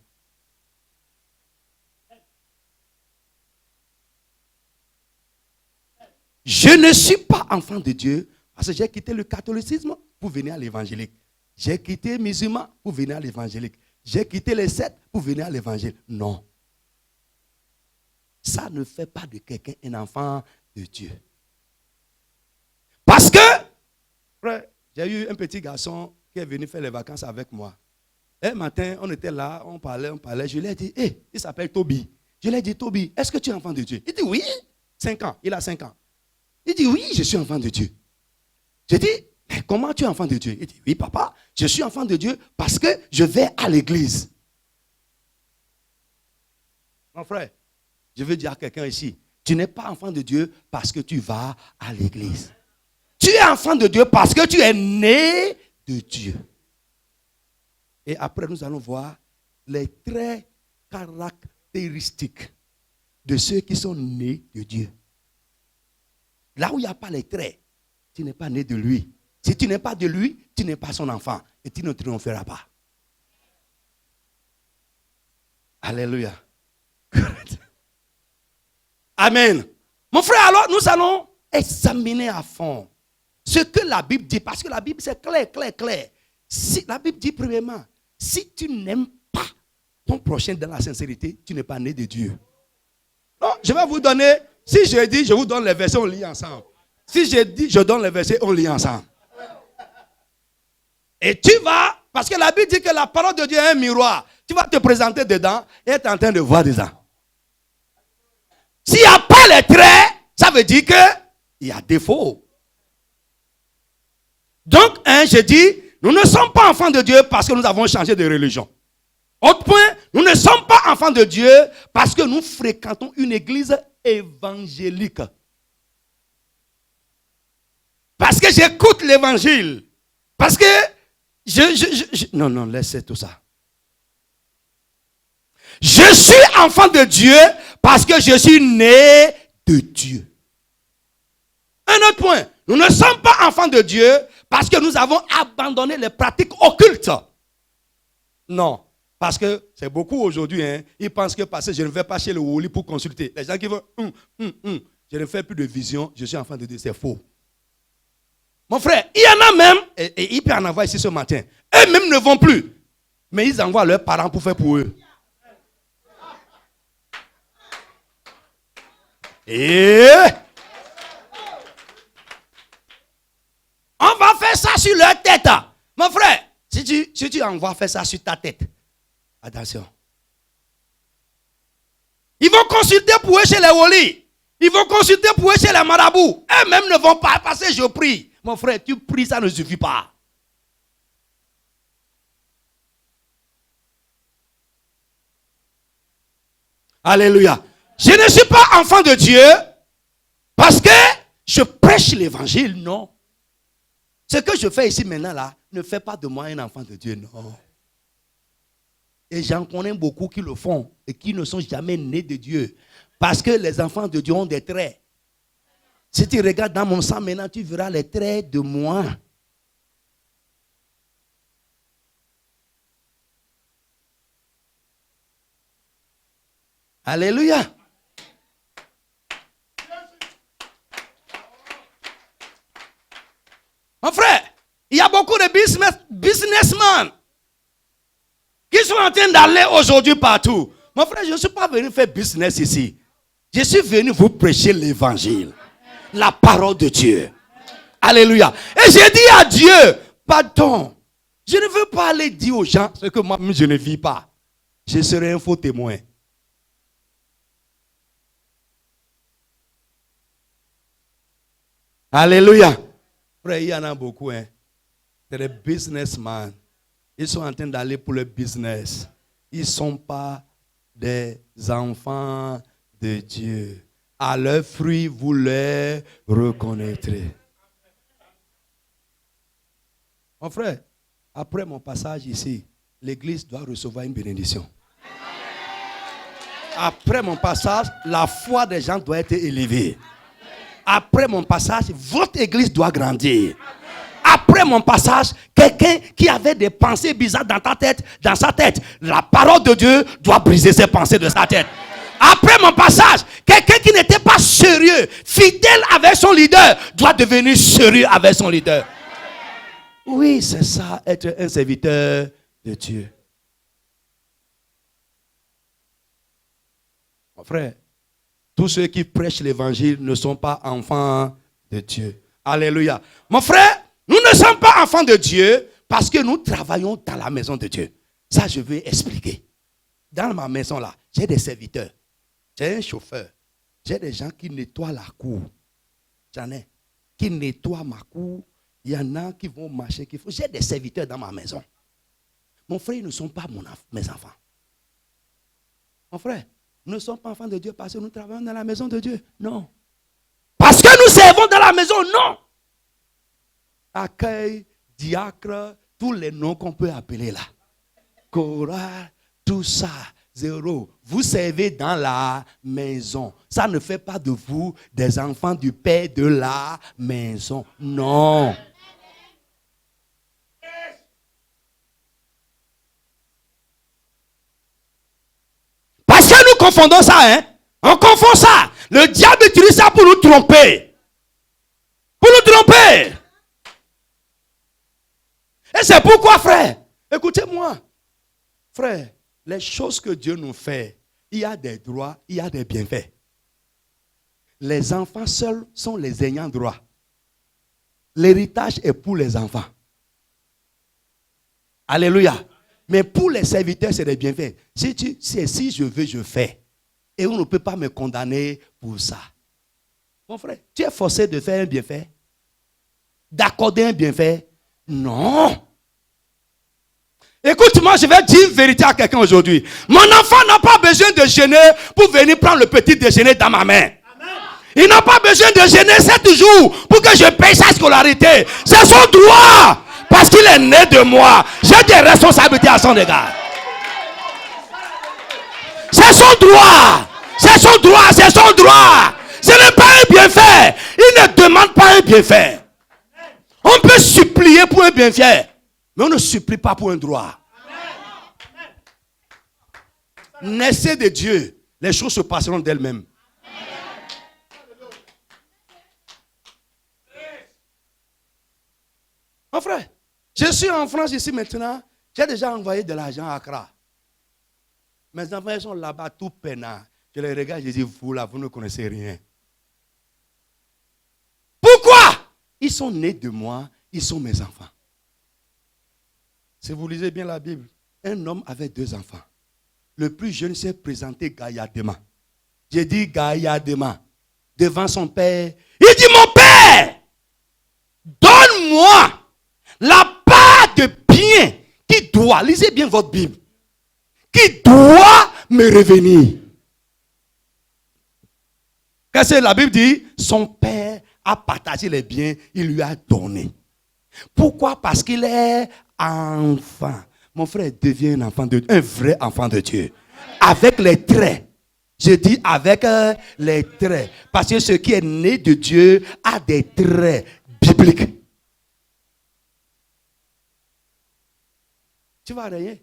Je ne suis pas enfant de Dieu parce que j'ai quitté le catholicisme pour venir à l'évangélique. J'ai quitté les musulmans pour venir à l'évangélique. J'ai quitté les sectes pour venir à l'évangile. Non. Ça ne fait pas de quelqu'un un enfant de Dieu. Parce que, frère, j'ai eu un petit garçon qui est venu faire les vacances avec moi. Un matin, on était là, on parlait. Je lui ai dit, hey, il s'appelle Toby. Je lui ai dit, Toby, est-ce que tu es enfant de Dieu? Il dit, oui, 5 ans, il a 5 ans. Il dit, oui, je suis enfant de Dieu. J'ai dit, mais comment tu es enfant de Dieu? Il dit, oui, papa, je suis enfant de Dieu parce que je vais à l'église. Mon frère, je veux dire à quelqu'un ici, tu n'es pas enfant de Dieu parce que tu vas à l'église. Tu es enfant de Dieu parce que tu es né de Dieu. Et après, nous allons voir les traits caractéristiques de ceux qui sont nés de Dieu. Là où il n'y a pas les traits, tu n'es pas né de lui. Si tu n'es pas de lui, tu n'es pas son enfant. Et tu ne triompheras pas. Alléluia. Amen. Mon frère, alors nous allons examiner à fond ce que la Bible dit. Parce que la Bible, c'est clair. Si, la Bible dit premièrement, si tu n'aimes pas ton prochain dans la sincérité, tu n'es pas né de Dieu. Non, je vais vous donner, si je dis, je vous donne les versets, on lit ensemble. Si je dis, je donne les versets, on lit ensemble. Et tu vas, parce que la Bible dit que la parole de Dieu est un miroir. Tu vas te présenter dedans et être en train de voir dedans. S'il n'y a pas les traits, ça veut dire qu'il y a défaut. Donc, je dis, nous ne sommes pas enfants de Dieu parce que nous avons changé de religion. Autre point, nous ne sommes pas enfants de Dieu parce que nous fréquentons une église évangélique. Parce que j'écoute l'évangile. Parce que non, laissez tout ça. Je suis enfant de Dieu parce que je suis né de Dieu. Un autre point, nous ne sommes pas enfants de Dieu parce que nous avons abandonné les pratiques occultes. Non, parce que c'est beaucoup aujourd'hui, ils pensent que parce que je ne vais pas chez le Woli pour consulter. Les gens qui vont, je ne fais plus de vision, je suis enfant de Dieu, c'est faux. Mon frère, il y en a même, et il peut en avoir ici ce matin, eux-mêmes ne vont plus, mais ils envoient leurs parents pour faire pour eux. Et on va faire ça sur leur tête. Mon frère, si tu envoies faire ça sur ta tête, attention. Ils vont consulter pour eux chez les Woli. Ils vont consulter pour eux chez les marabouts. Eux-mêmes ne vont pas passer, je prie. Mon frère, tu pries, ça ne suffit pas. Alléluia. Je ne suis pas enfant de Dieu parce que je prêche l'évangile, non. Ce que je fais ici maintenant là, ne fait pas de moi un enfant de Dieu, non. Et j'en connais beaucoup qui le font et qui ne sont jamais nés de Dieu. Parce que les enfants de Dieu ont des traits. Si tu regardes dans mon sang maintenant, tu verras les traits de moi. Alléluia. Mon frère, il y a beaucoup de businessmen qui sont en train d'aller aujourd'hui partout. Mon frère, je ne suis pas venu faire business ici. Je suis venu vous prêcher l'évangile. La parole de Dieu. Alléluia. Et j'ai dit à Dieu, pardon, je ne veux pas aller dire aux gens ce que moi je ne vis pas. Je serai un faux témoin. Alléluia. Frère, il y en a beaucoup. C'est des businessmen. Ils sont en train d'aller pour le business. Ils ne sont pas des enfants de Dieu. À leurs fruits, vous les reconnaîtrez. Mon frère, après mon passage ici, l'église doit recevoir une bénédiction. Après mon passage, la foi des gens doit être élevée. Après mon passage, votre église doit grandir. Après mon passage, quelqu'un qui avait des pensées bizarres dans sa tête, la parole de Dieu doit briser ces pensées de sa tête. Après mon passage, quelqu'un qui n'était pas sérieux, fidèle avec son leader, doit devenir sérieux avec son leader. Oui, c'est ça, être un serviteur de Dieu. Mon frère, tous ceux qui prêchent l'évangile ne sont pas enfants de Dieu. Alléluia. Mon frère, nous ne sommes pas enfants de Dieu parce que nous travaillons dans la maison de Dieu. Ça, je vais expliquer. Dans ma maison là, j'ai des serviteurs. J'ai un chauffeur. J'ai des gens qui nettoient la cour. J'en ai. Qui nettoient ma cour. Il y en a qui vont marcher. J'ai des serviteurs dans ma maison. Mon frère, ils ne sont pas mes enfants. Mon frère, nous ne sommes pas enfants de Dieu parce que nous travaillons dans la maison de Dieu. Non. Parce que nous servons dans la maison. Non. Accueil, diacre, tous les noms qu'on peut appeler là. Chorale, tout ça. Zéro. Vous servez dans la maison. Ça ne fait pas de vous des enfants du Père de la maison. Non. Parce que nous confondons ça, On confond ça. Le diable utilise ça pour nous tromper. Pour nous tromper. Et c'est pourquoi, frère, écoutez-moi. Frère, les choses que Dieu nous fait, il y a des droits, il y a des bienfaits. les enfants seuls sont les ayants droit. L'héritage est pour les enfants. Alléluia. Mais pour les serviteurs, c'est des bienfaits. Si je veux, je fais. Et on ne peut pas me condamner pour ça. Mon frère, tu es forcé de faire un bienfait? D'accorder un bienfait? Non. Écoute-moi, je vais dire une vérité à quelqu'un aujourd'hui. Mon enfant n'a pas besoin de jeûner pour venir prendre le petit déjeuner dans ma main. Il n'a pas besoin de jeûner 7 jours pour que je paye sa scolarité. C'est son droit. Parce qu'il est né de moi. J'ai des responsabilités à son égard. C'est son droit. C'est son droit. C'est son droit. Ce n'est pas un bienfait. Il ne demande pas un bienfait. On peut supplier pour un bienfait. Mais on ne supplie pas pour un droit. Naissez de Dieu. Les choses se passeront d'elles-mêmes. Mon frère, je suis en France ici maintenant. J'ai déjà envoyé de l'argent à Accra. Mes enfants ils sont là-bas tout peinards. Je les regarde, je dis, vous là, vous ne connaissez rien. Pourquoi? Ils sont nés de moi, ils sont mes enfants. Si vous lisez bien la Bible, un homme avait 2 enfants. Le plus jeune s'est présenté gaillardement. J'ai dit gaillardement devant son père. Il dit, mon père, donne-moi la part de bien qui doit, lisez bien votre Bible, qui doit me revenir. Qu'est-ce que la Bible dit? Son père a partagé les biens, il lui a donné. Pourquoi? Parce qu'il est enfant. Mon frère devient un enfant de Dieu, un vrai enfant de Dieu. Avec les traits. Je dis avec les traits. Parce que ce qui est né de Dieu a des traits bibliques. Tu vas rien.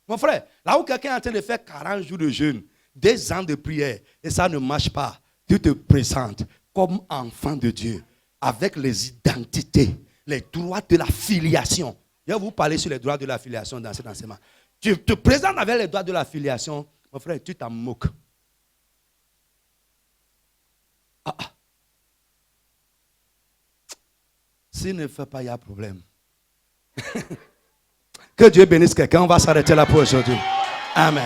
Mon frère, là où quelqu'un est en train de faire 40 jours de jeûne, 2 ans de prière, et ça ne marche pas, tu te présentes comme enfant de Dieu, avec les identités, les droits de la filiation. Je vais vous parler sur les droits de la filiation dans cet enseignement. Tu te présentes avec les droits de la filiation, mon frère, tu t'en moques. S'il ne fait pas, il y a problème. Que Dieu bénisse quelqu'un. On va s'arrêter là pour aujourd'hui. Amen.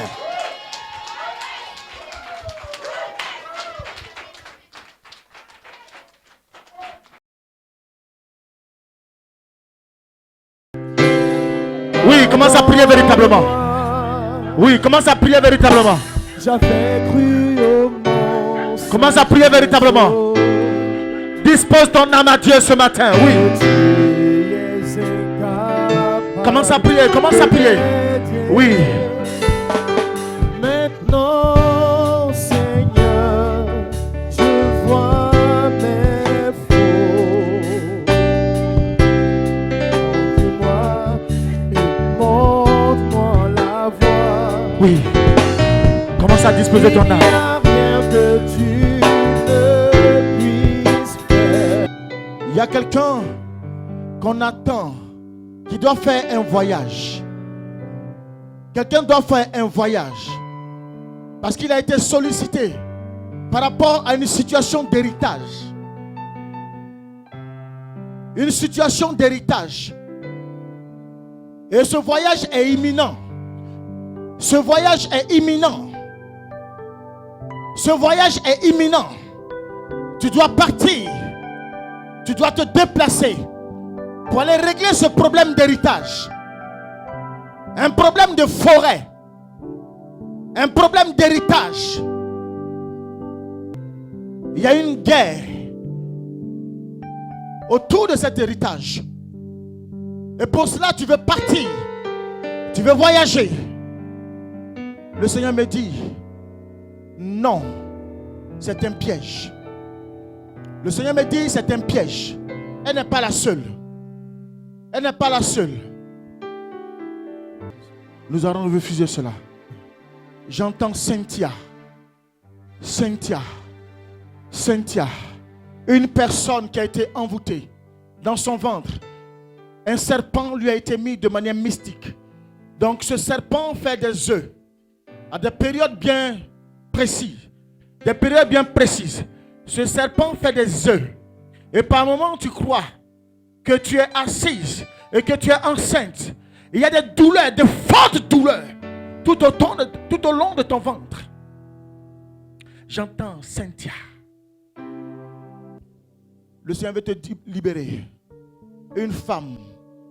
Oui, commence à prier véritablement. Oui, commence à prier véritablement. J'avais cru au mensonge. Commence à prier véritablement. Dispose ton âme à Dieu ce matin. Oui. Commence à prier, commence à prier. Oui. Maintenant, Seigneur, je vois mes fautes. Montre-moi et montre-moi la voie. Oui. Commence à disposer ton âme. Il n'y a rien que tu ne puisses faire. Il y a quelqu'un qu'on attend qui doit faire un voyage. Quelqu'un doit faire un voyage parce qu'il a été sollicité par rapport à une situation d'héritage. Une situation d'héritage. Et ce voyage est imminent. Ce voyage est imminent. Ce voyage est imminent. Tu dois partir. Tu dois te déplacer pour aller régler ce problème d'héritage. Un problème de forêt. Un problème d'héritage. Il y a une guerre autour de cet héritage. Et pour cela, tu veux partir. Tu veux voyager. Le Seigneur me dit, non, c'est un piège. Le Seigneur me dit, c'est un piège. Elle n'est pas la seule. Elle n'est pas la seule. Nous allons refuser cela. J'entends Cynthia. Cynthia. Cynthia. Une personne qui a été envoûtée dans son ventre. Un serpent lui a été mis de manière mystique. Donc ce serpent fait des œufs à des périodes bien précises. Des périodes bien précises. Ce serpent fait des œufs. Et par moments, tu crois que tu es assise et que tu es enceinte. Il y a des douleurs, de fortes douleurs, tout au long de ton ventre. J'entends Cynthia. Le Seigneur veut te libérer. Une femme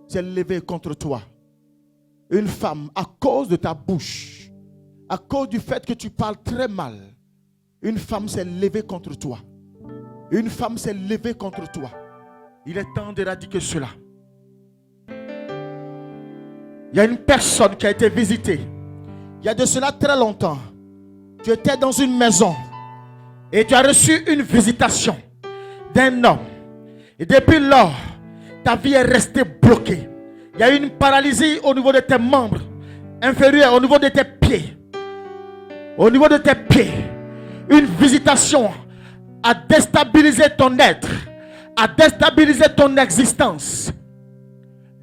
s'est levée contre toi. Une femme, à cause de ta bouche, à cause du fait que tu parles très mal, une femme s'est levée contre toi. Une femme s'est levée contre toi. Il est temps d'éradiquer cela. Il y a une personne qui a été visitée. Il y a de cela très longtemps. Tu étais dans une maison et tu as reçu une visitation d'un homme. Et depuis lors, ta vie est restée bloquée. Il y a eu une paralysie au niveau de tes membres inférieurs, au niveau de tes pieds. Au niveau de tes pieds. Une visitation a déstabilisé ton être, a déstabilisé ton existence.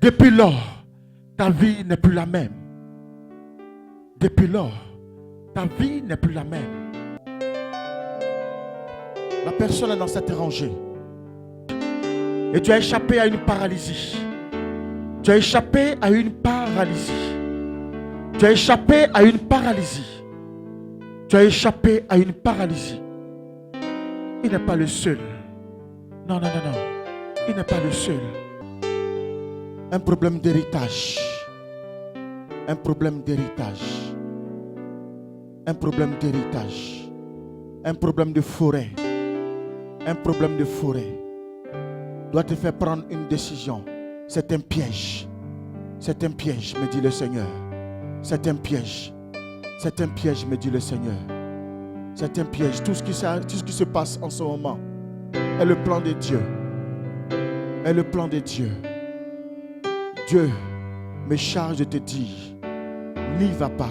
Depuis lors, ta vie n'est plus la même. Depuis lors, ta vie n'est plus la même. La personne est dans cette rangée. Et tu as échappé à une paralysie. Tu as échappé à une paralysie. Tu as échappé à une paralysie. Tu as échappé à une paralysie. Il n'est pas le seul. Non. Il n'est pas le seul. Un problème d'héritage. Un problème d'héritage. Un problème d'héritage. Un problème de forêt. Un problème de forêt doit te faire prendre une décision. C'est un piège. C'est un piège, me dit le Seigneur. C'est un piège. C'est un piège, me dit le Seigneur. C'est un piège. Tout ce qui se passe en ce moment est le plan de Dieu. Est le plan de Dieu. Dieu me charge de te dire, n'y va pas.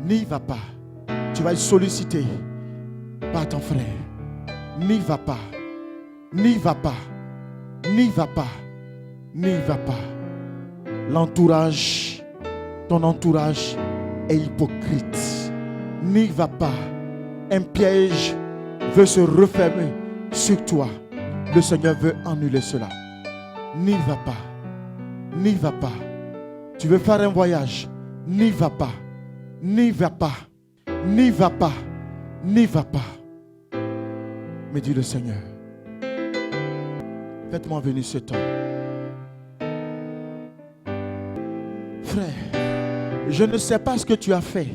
N'y va pas. Tu vas être sollicité par ton frère. N'y va pas. N'y va pas. N'y va pas. N'y va pas. L'entourage, ton entourage est hypocrite. N'y va pas. Un piège veut se refermer sur toi. Le Seigneur veut annuler cela. N'y va pas. N'y va pas. Tu veux faire un voyage. N'y va pas. N'y va pas. N'y va pas. N'y va pas. Me dit le Seigneur. Faites-moi venir ce temps. Frère, je ne sais pas ce que tu as fait.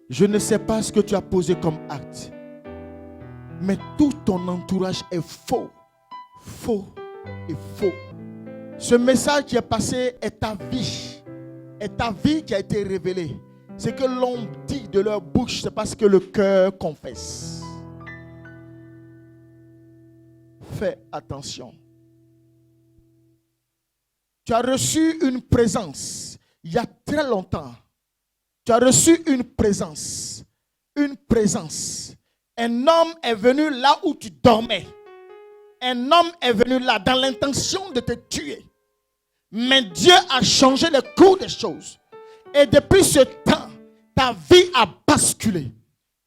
Je ne sais pas ce que tu as posé comme acte. Mais tout ton entourage est faux. Faux et faux. Ce message qui est passé est ta vie. Est ta vie qui a été révélée. Ce que l'on dit de leur bouche, c'est parce que le cœur confesse. Fais attention. Tu as reçu une présence il y a très longtemps. Tu as reçu une présence. Une présence. Un homme est venu là où tu dormais. Un homme est venu là dans l'intention de te tuer. Mais Dieu a changé le cours des choses. Et depuis ce temps, ta vie a basculé.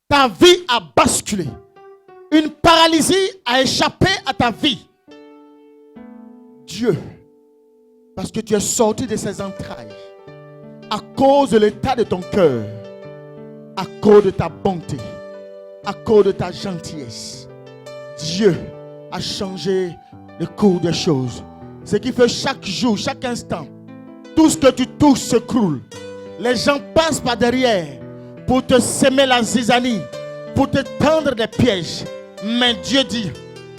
Ta vie a basculé. Une paralysie a échappé à ta vie. Dieu, parce que tu es sorti de ses entrailles, à cause de l'état de ton cœur, à cause de ta bonté, à cause de ta gentillesse, Dieu a changé le cours des choses. Ce qui fait chaque jour, chaque instant, tout ce que tu touches s'écroule. Les gens passent par derrière pour te semer la zizanie, pour te tendre des pièges. Mais Dieu dit,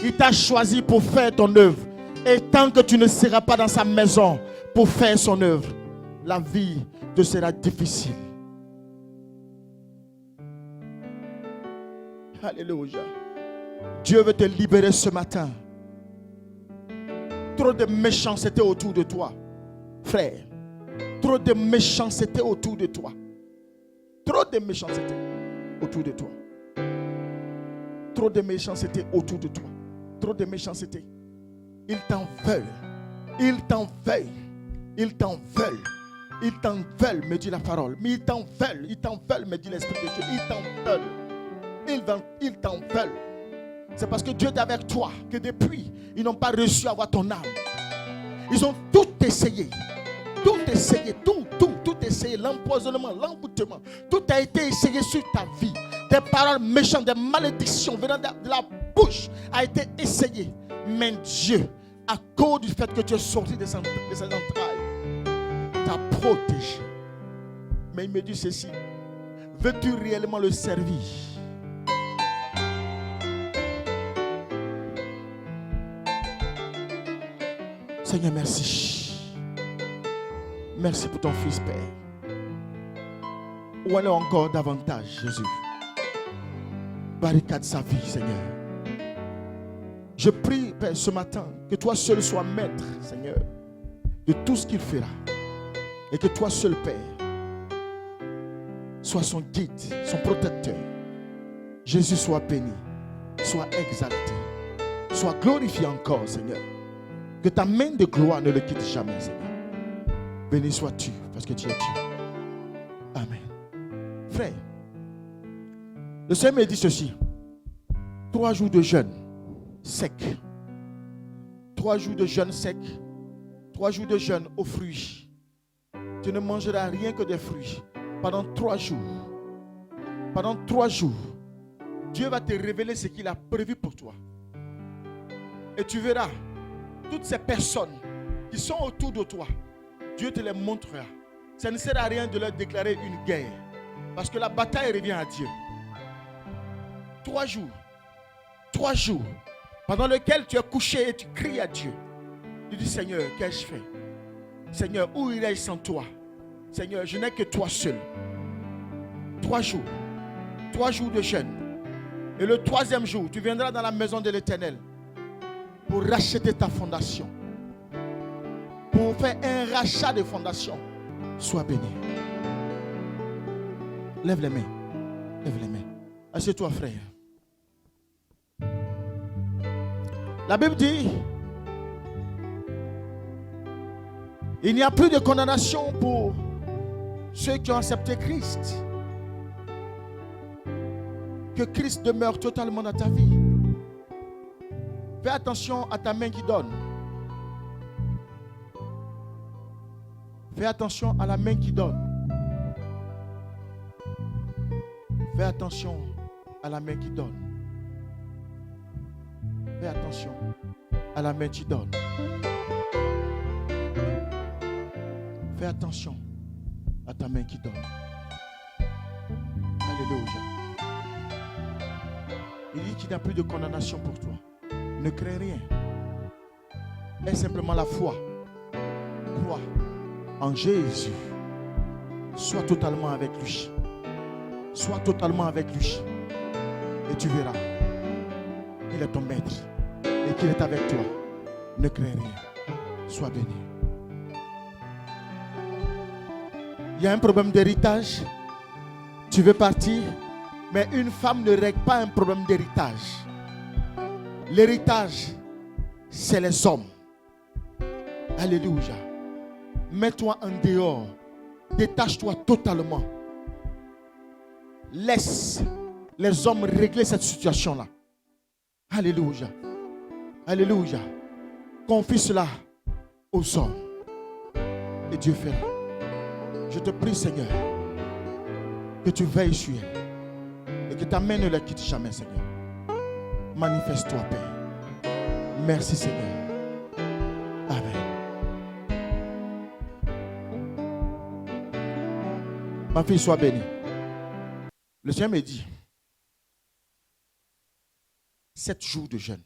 il t'a choisi pour faire ton œuvre. Et tant que tu ne seras pas dans sa maison pour faire son œuvre, la vie te sera difficile. Alléluia. Dieu veut te libérer ce matin. Trop de méchanceté autour de toi, frère. Trop de méchanceté autour de toi. Trop de méchanceté autour de toi. Trop de méchanceté autour de toi. Trop de méchanceté. Ils t'en veulent. Ils t'en veulent. Ils t'en veulent. Ils t'en veulent, me dit la parole. Mais ils t'en veulent. Ils t'en veulent, me dit l'Esprit de Dieu. Ils t'en veulent. Ils t'en veulent. c'est parce que Dieu est avec toi que depuis, ils n'ont pas reçu à avoir ton âme. Ils ont tout essayé. Tout essayé, tout essayé. L'empoisonnement, l'emboutement. Tout a été essayé sur ta vie. Des paroles méchantes, des malédictions venant de la bouche a été essayé. Mais Dieu, à cause du fait que tu es sorti de ses entrailles, t'a protégé. Mais il me dit ceci: veux-tu réellement le servir? Seigneur, merci. Merci pour ton fils, Père. Où allez encore davantage, Jésus? Barricade sa vie, Seigneur. Je prie, Père, ce matin, que toi seul sois maître, Seigneur, de tout ce qu'il fera. Et que toi seul, Père, sois son guide, son protecteur. Jésus soit béni, soit exalté, soit glorifié encore, Seigneur. Que ta main de gloire ne le quitte jamais, Seigneur. Béni sois-tu, parce que tu es Dieu. Amen. Frère, le Seigneur me dit ceci: 3 jours de jeûne sec. 3 jours de jeûne sec. 3 jours de jeûne aux fruits. Tu ne mangeras rien que des fruits pendant 3 jours. Pendant 3 jours, Dieu va te révéler ce qu'il a prévu pour toi. Et tu verras toutes ces personnes qui sont autour de toi, Dieu te les montrera. Ça ne sert à rien de leur déclarer une guerre, parce que la bataille revient à Dieu. 3 jours, 3 jours, pendant lesquels tu es couché et tu cries à Dieu. Tu dis: Seigneur, qu'ai-je fait? Seigneur, où irai-je sans toi? Seigneur, je n'ai que toi seul. 3 jours, 3 jours de jeûne. Et le 3e jour, tu viendras dans la maison de l'Éternel pour racheter ta fondation, pour faire un rachat de fondation. Sois béni. Lève les mains. Lève les mains. Assieds-toi, frère. La Bible dit: il n'y a plus de condamnation pour ceux qui ont accepté Christ. Que Christ demeure totalement dans ta vie. Fais attention à ta main qui donne. Fais attention à la main qui donne. Fais attention à la main qui donne. Fais attention à la main qui donne. Fais attention à ta main qui donne. Alléluia. Il dit qu'il n'y a plus de condamnation pour toi. Ne crains rien. Aie simplement la foi. Crois en Jésus. Sois totalement avec lui. Sois totalement avec lui. Et tu verras. Il est ton maître. Et qu'il est avec toi. Ne crains rien. Sois béni. Il y a un problème d'héritage. Tu veux partir. Mais une femme ne règle pas un problème d'héritage. L'héritage, c'est les hommes. Alléluia. Mets-toi en dehors. Détache-toi totalement. Laisse les hommes régler cette situation-là. Alléluia. Alléluia. Confie cela aux hommes. Et Dieu fera. Je te prie, Seigneur, que tu veilles sur elle. Et que ta main ne la quitte jamais, Seigneur. Manifeste-toi, Père. Merci, Seigneur. Amen. Ma fille, sois bénie. Le Seigneur me dit 7 jours de jeûne.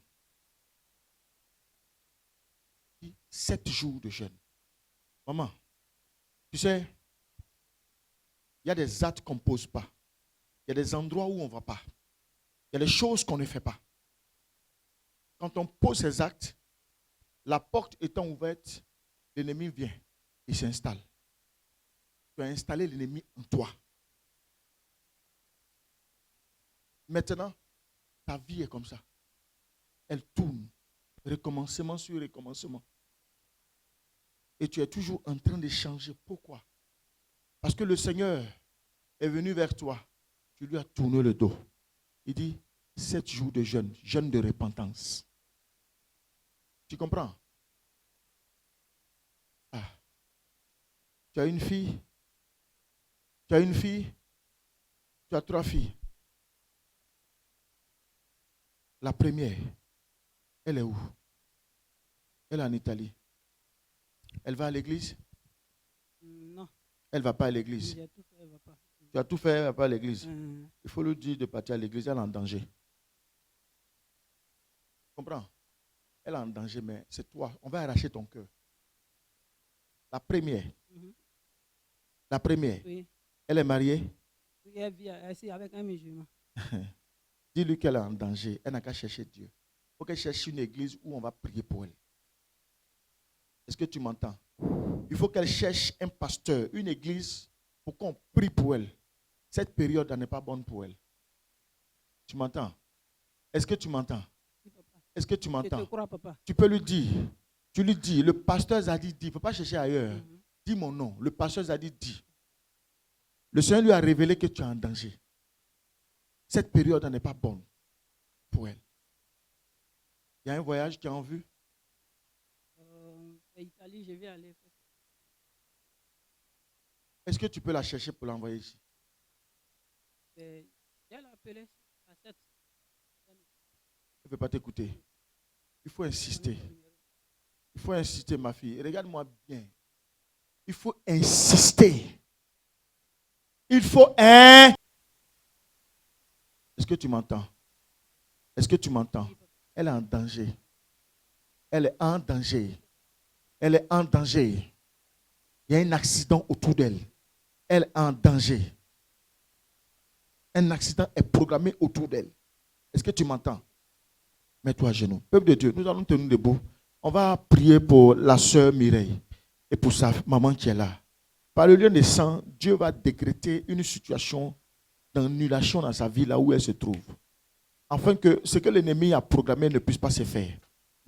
7 jours de jeûne. Maman, tu sais, il y a des actes qu'on ne pose pas. Il y a des endroits où on ne va pas. Il y a des choses qu'on ne fait pas. Quand on pose ces actes, la porte étant ouverte, l'ennemi vient et s'installe. Tu as installé l'ennemi en toi. Maintenant, ta vie est comme ça. Elle tourne, recommencement sur recommencement. Et tu es toujours en train de changer. Pourquoi? Parce que le Seigneur est venu vers toi. Tu lui as tourné le dos. Il dit, 7 jours de jeûne, jeûne de repentance. Tu comprends? Ah. Tu as une fille, tu as 3 filles. La première, elle est où? Elle est en Italie. Elle va à l'église? Non. Elle ne va pas à l'église. J'ai tout fait, elle va pas. Tu as tout fait, elle ne va pas à l'église. Il faut lui dire de partir à l'église, elle est en danger. Tu comprends? Elle est en danger, mais c'est toi. On va arracher ton cœur. La première. La première. Oui. Elle est mariée? Oui, elle vit ici avec un musulman. Dis-lui qu'elle est en danger. Elle n'a qu'à chercher Dieu. Il faut qu'elle cherche une église où on va prier pour elle. Est-ce que tu m'entends? Il faut qu'elle cherche un pasteur, une église pour qu'on prie pour elle. Cette période n'est pas bonne pour elle. Tu m'entends? Est-ce que tu m'entends? Oui, papa. Est-ce que tu Je m'entends? te crois, papa. Tu peux lui dire. Tu lui dis, le pasteur Zadi dit, il ne faut pas chercher ailleurs. Dis mon nom. Le pasteur Zadi dit. Le Seigneur lui a révélé que tu es en danger. Cette période n'est pas bonne pour elle. Il y a un voyage qui est en vue. Italie, je vais aller. Est-ce que tu peux la chercher pour l'envoyer ici? Je l'ai appelé à 7. Elle ne veut pas t'écouter. Il faut insister. Il faut insister, ma fille. Regarde-moi bien. Il faut insister. Il faut Est-ce que tu m'entends? Est-ce que tu m'entends? Elle est en danger. Elle est en danger. Elle est en danger. Il y a un accident autour d'elle. Elle est en danger. Un accident est programmé autour d'elle. Est-ce que tu m'entends? Mets-toi à genoux. Peuple de Dieu, nous allons tenir debout. On va prier pour la sœur Mireille et pour sa maman qui est là. Par le lieu de sang, Dieu va décréter une situation d'annulation dans sa vie là où elle se trouve. Afin que ce que l'ennemi a programmé ne puisse pas se faire.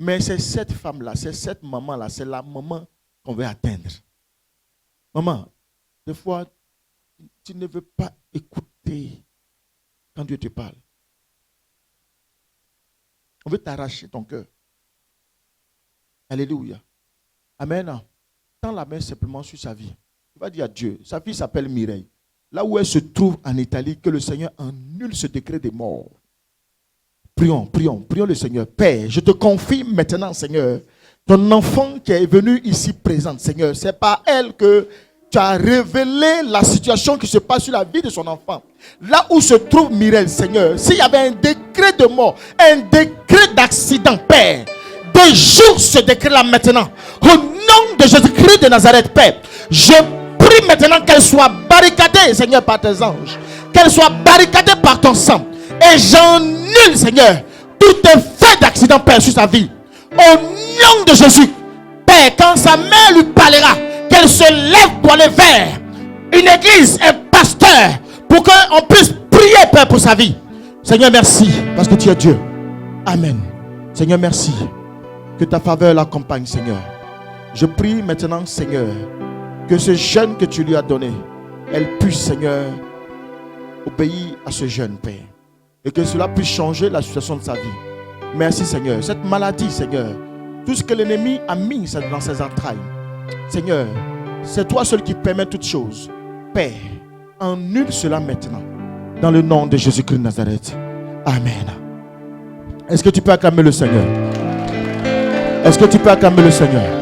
Mais c'est cette femme-là, c'est cette maman-là, c'est la maman qu'on veut atteindre. Maman, des fois, tu ne veux pas écouter quand Dieu te parle. On veut t'arracher ton cœur. Alléluia. Amen. Tends la main simplement sur sa vie. Tu vas dire à Dieu, sa fille s'appelle Mireille. Là où elle se trouve en Italie, que le Seigneur annule ce décret de mort. Prions le Seigneur. Père, je te confie maintenant, Seigneur, ton enfant qui est venu ici présente, Seigneur, c'est par elle que tu as révélé la situation qui se passe sur la vie de son enfant. Là où se trouve Mireille, Seigneur, s'il y avait un décret de mort, un décret d'accident, Père, déjoue ce décret-là maintenant. Au nom de Jésus-Christ de Nazareth, Père, je prie maintenant qu'elle soit barricadée, Seigneur, par tes anges. Qu'elle soit barricadée par ton sang. Et j'annule, Seigneur, tout effet d'accident, Père, sur sa vie. Au nom de Jésus, Père, quand sa mère lui parlera, qu'elle se lève pour aller vers une église, un pasteur, pour qu'on puisse prier, Père, pour sa vie. Seigneur, merci, parce que tu es Dieu. Amen. Seigneur, merci. Que ta faveur l'accompagne, Seigneur. Je prie maintenant, Seigneur, que ce jeûne que tu lui as donné, elle puisse, Seigneur, obéir à ce jeûne, Père. Et que cela puisse changer la situation de sa vie. Merci, Seigneur. Cette maladie, Seigneur, tout ce que l'ennemi a mis dans ses entrailles, Seigneur, c'est toi seul qui permet toutes choses. Père, annule cela maintenant. Dans le nom de Jésus-Christ de Nazareth. Amen. Est-ce que tu peux acclamer le Seigneur? Est-ce que tu peux acclamer le Seigneur?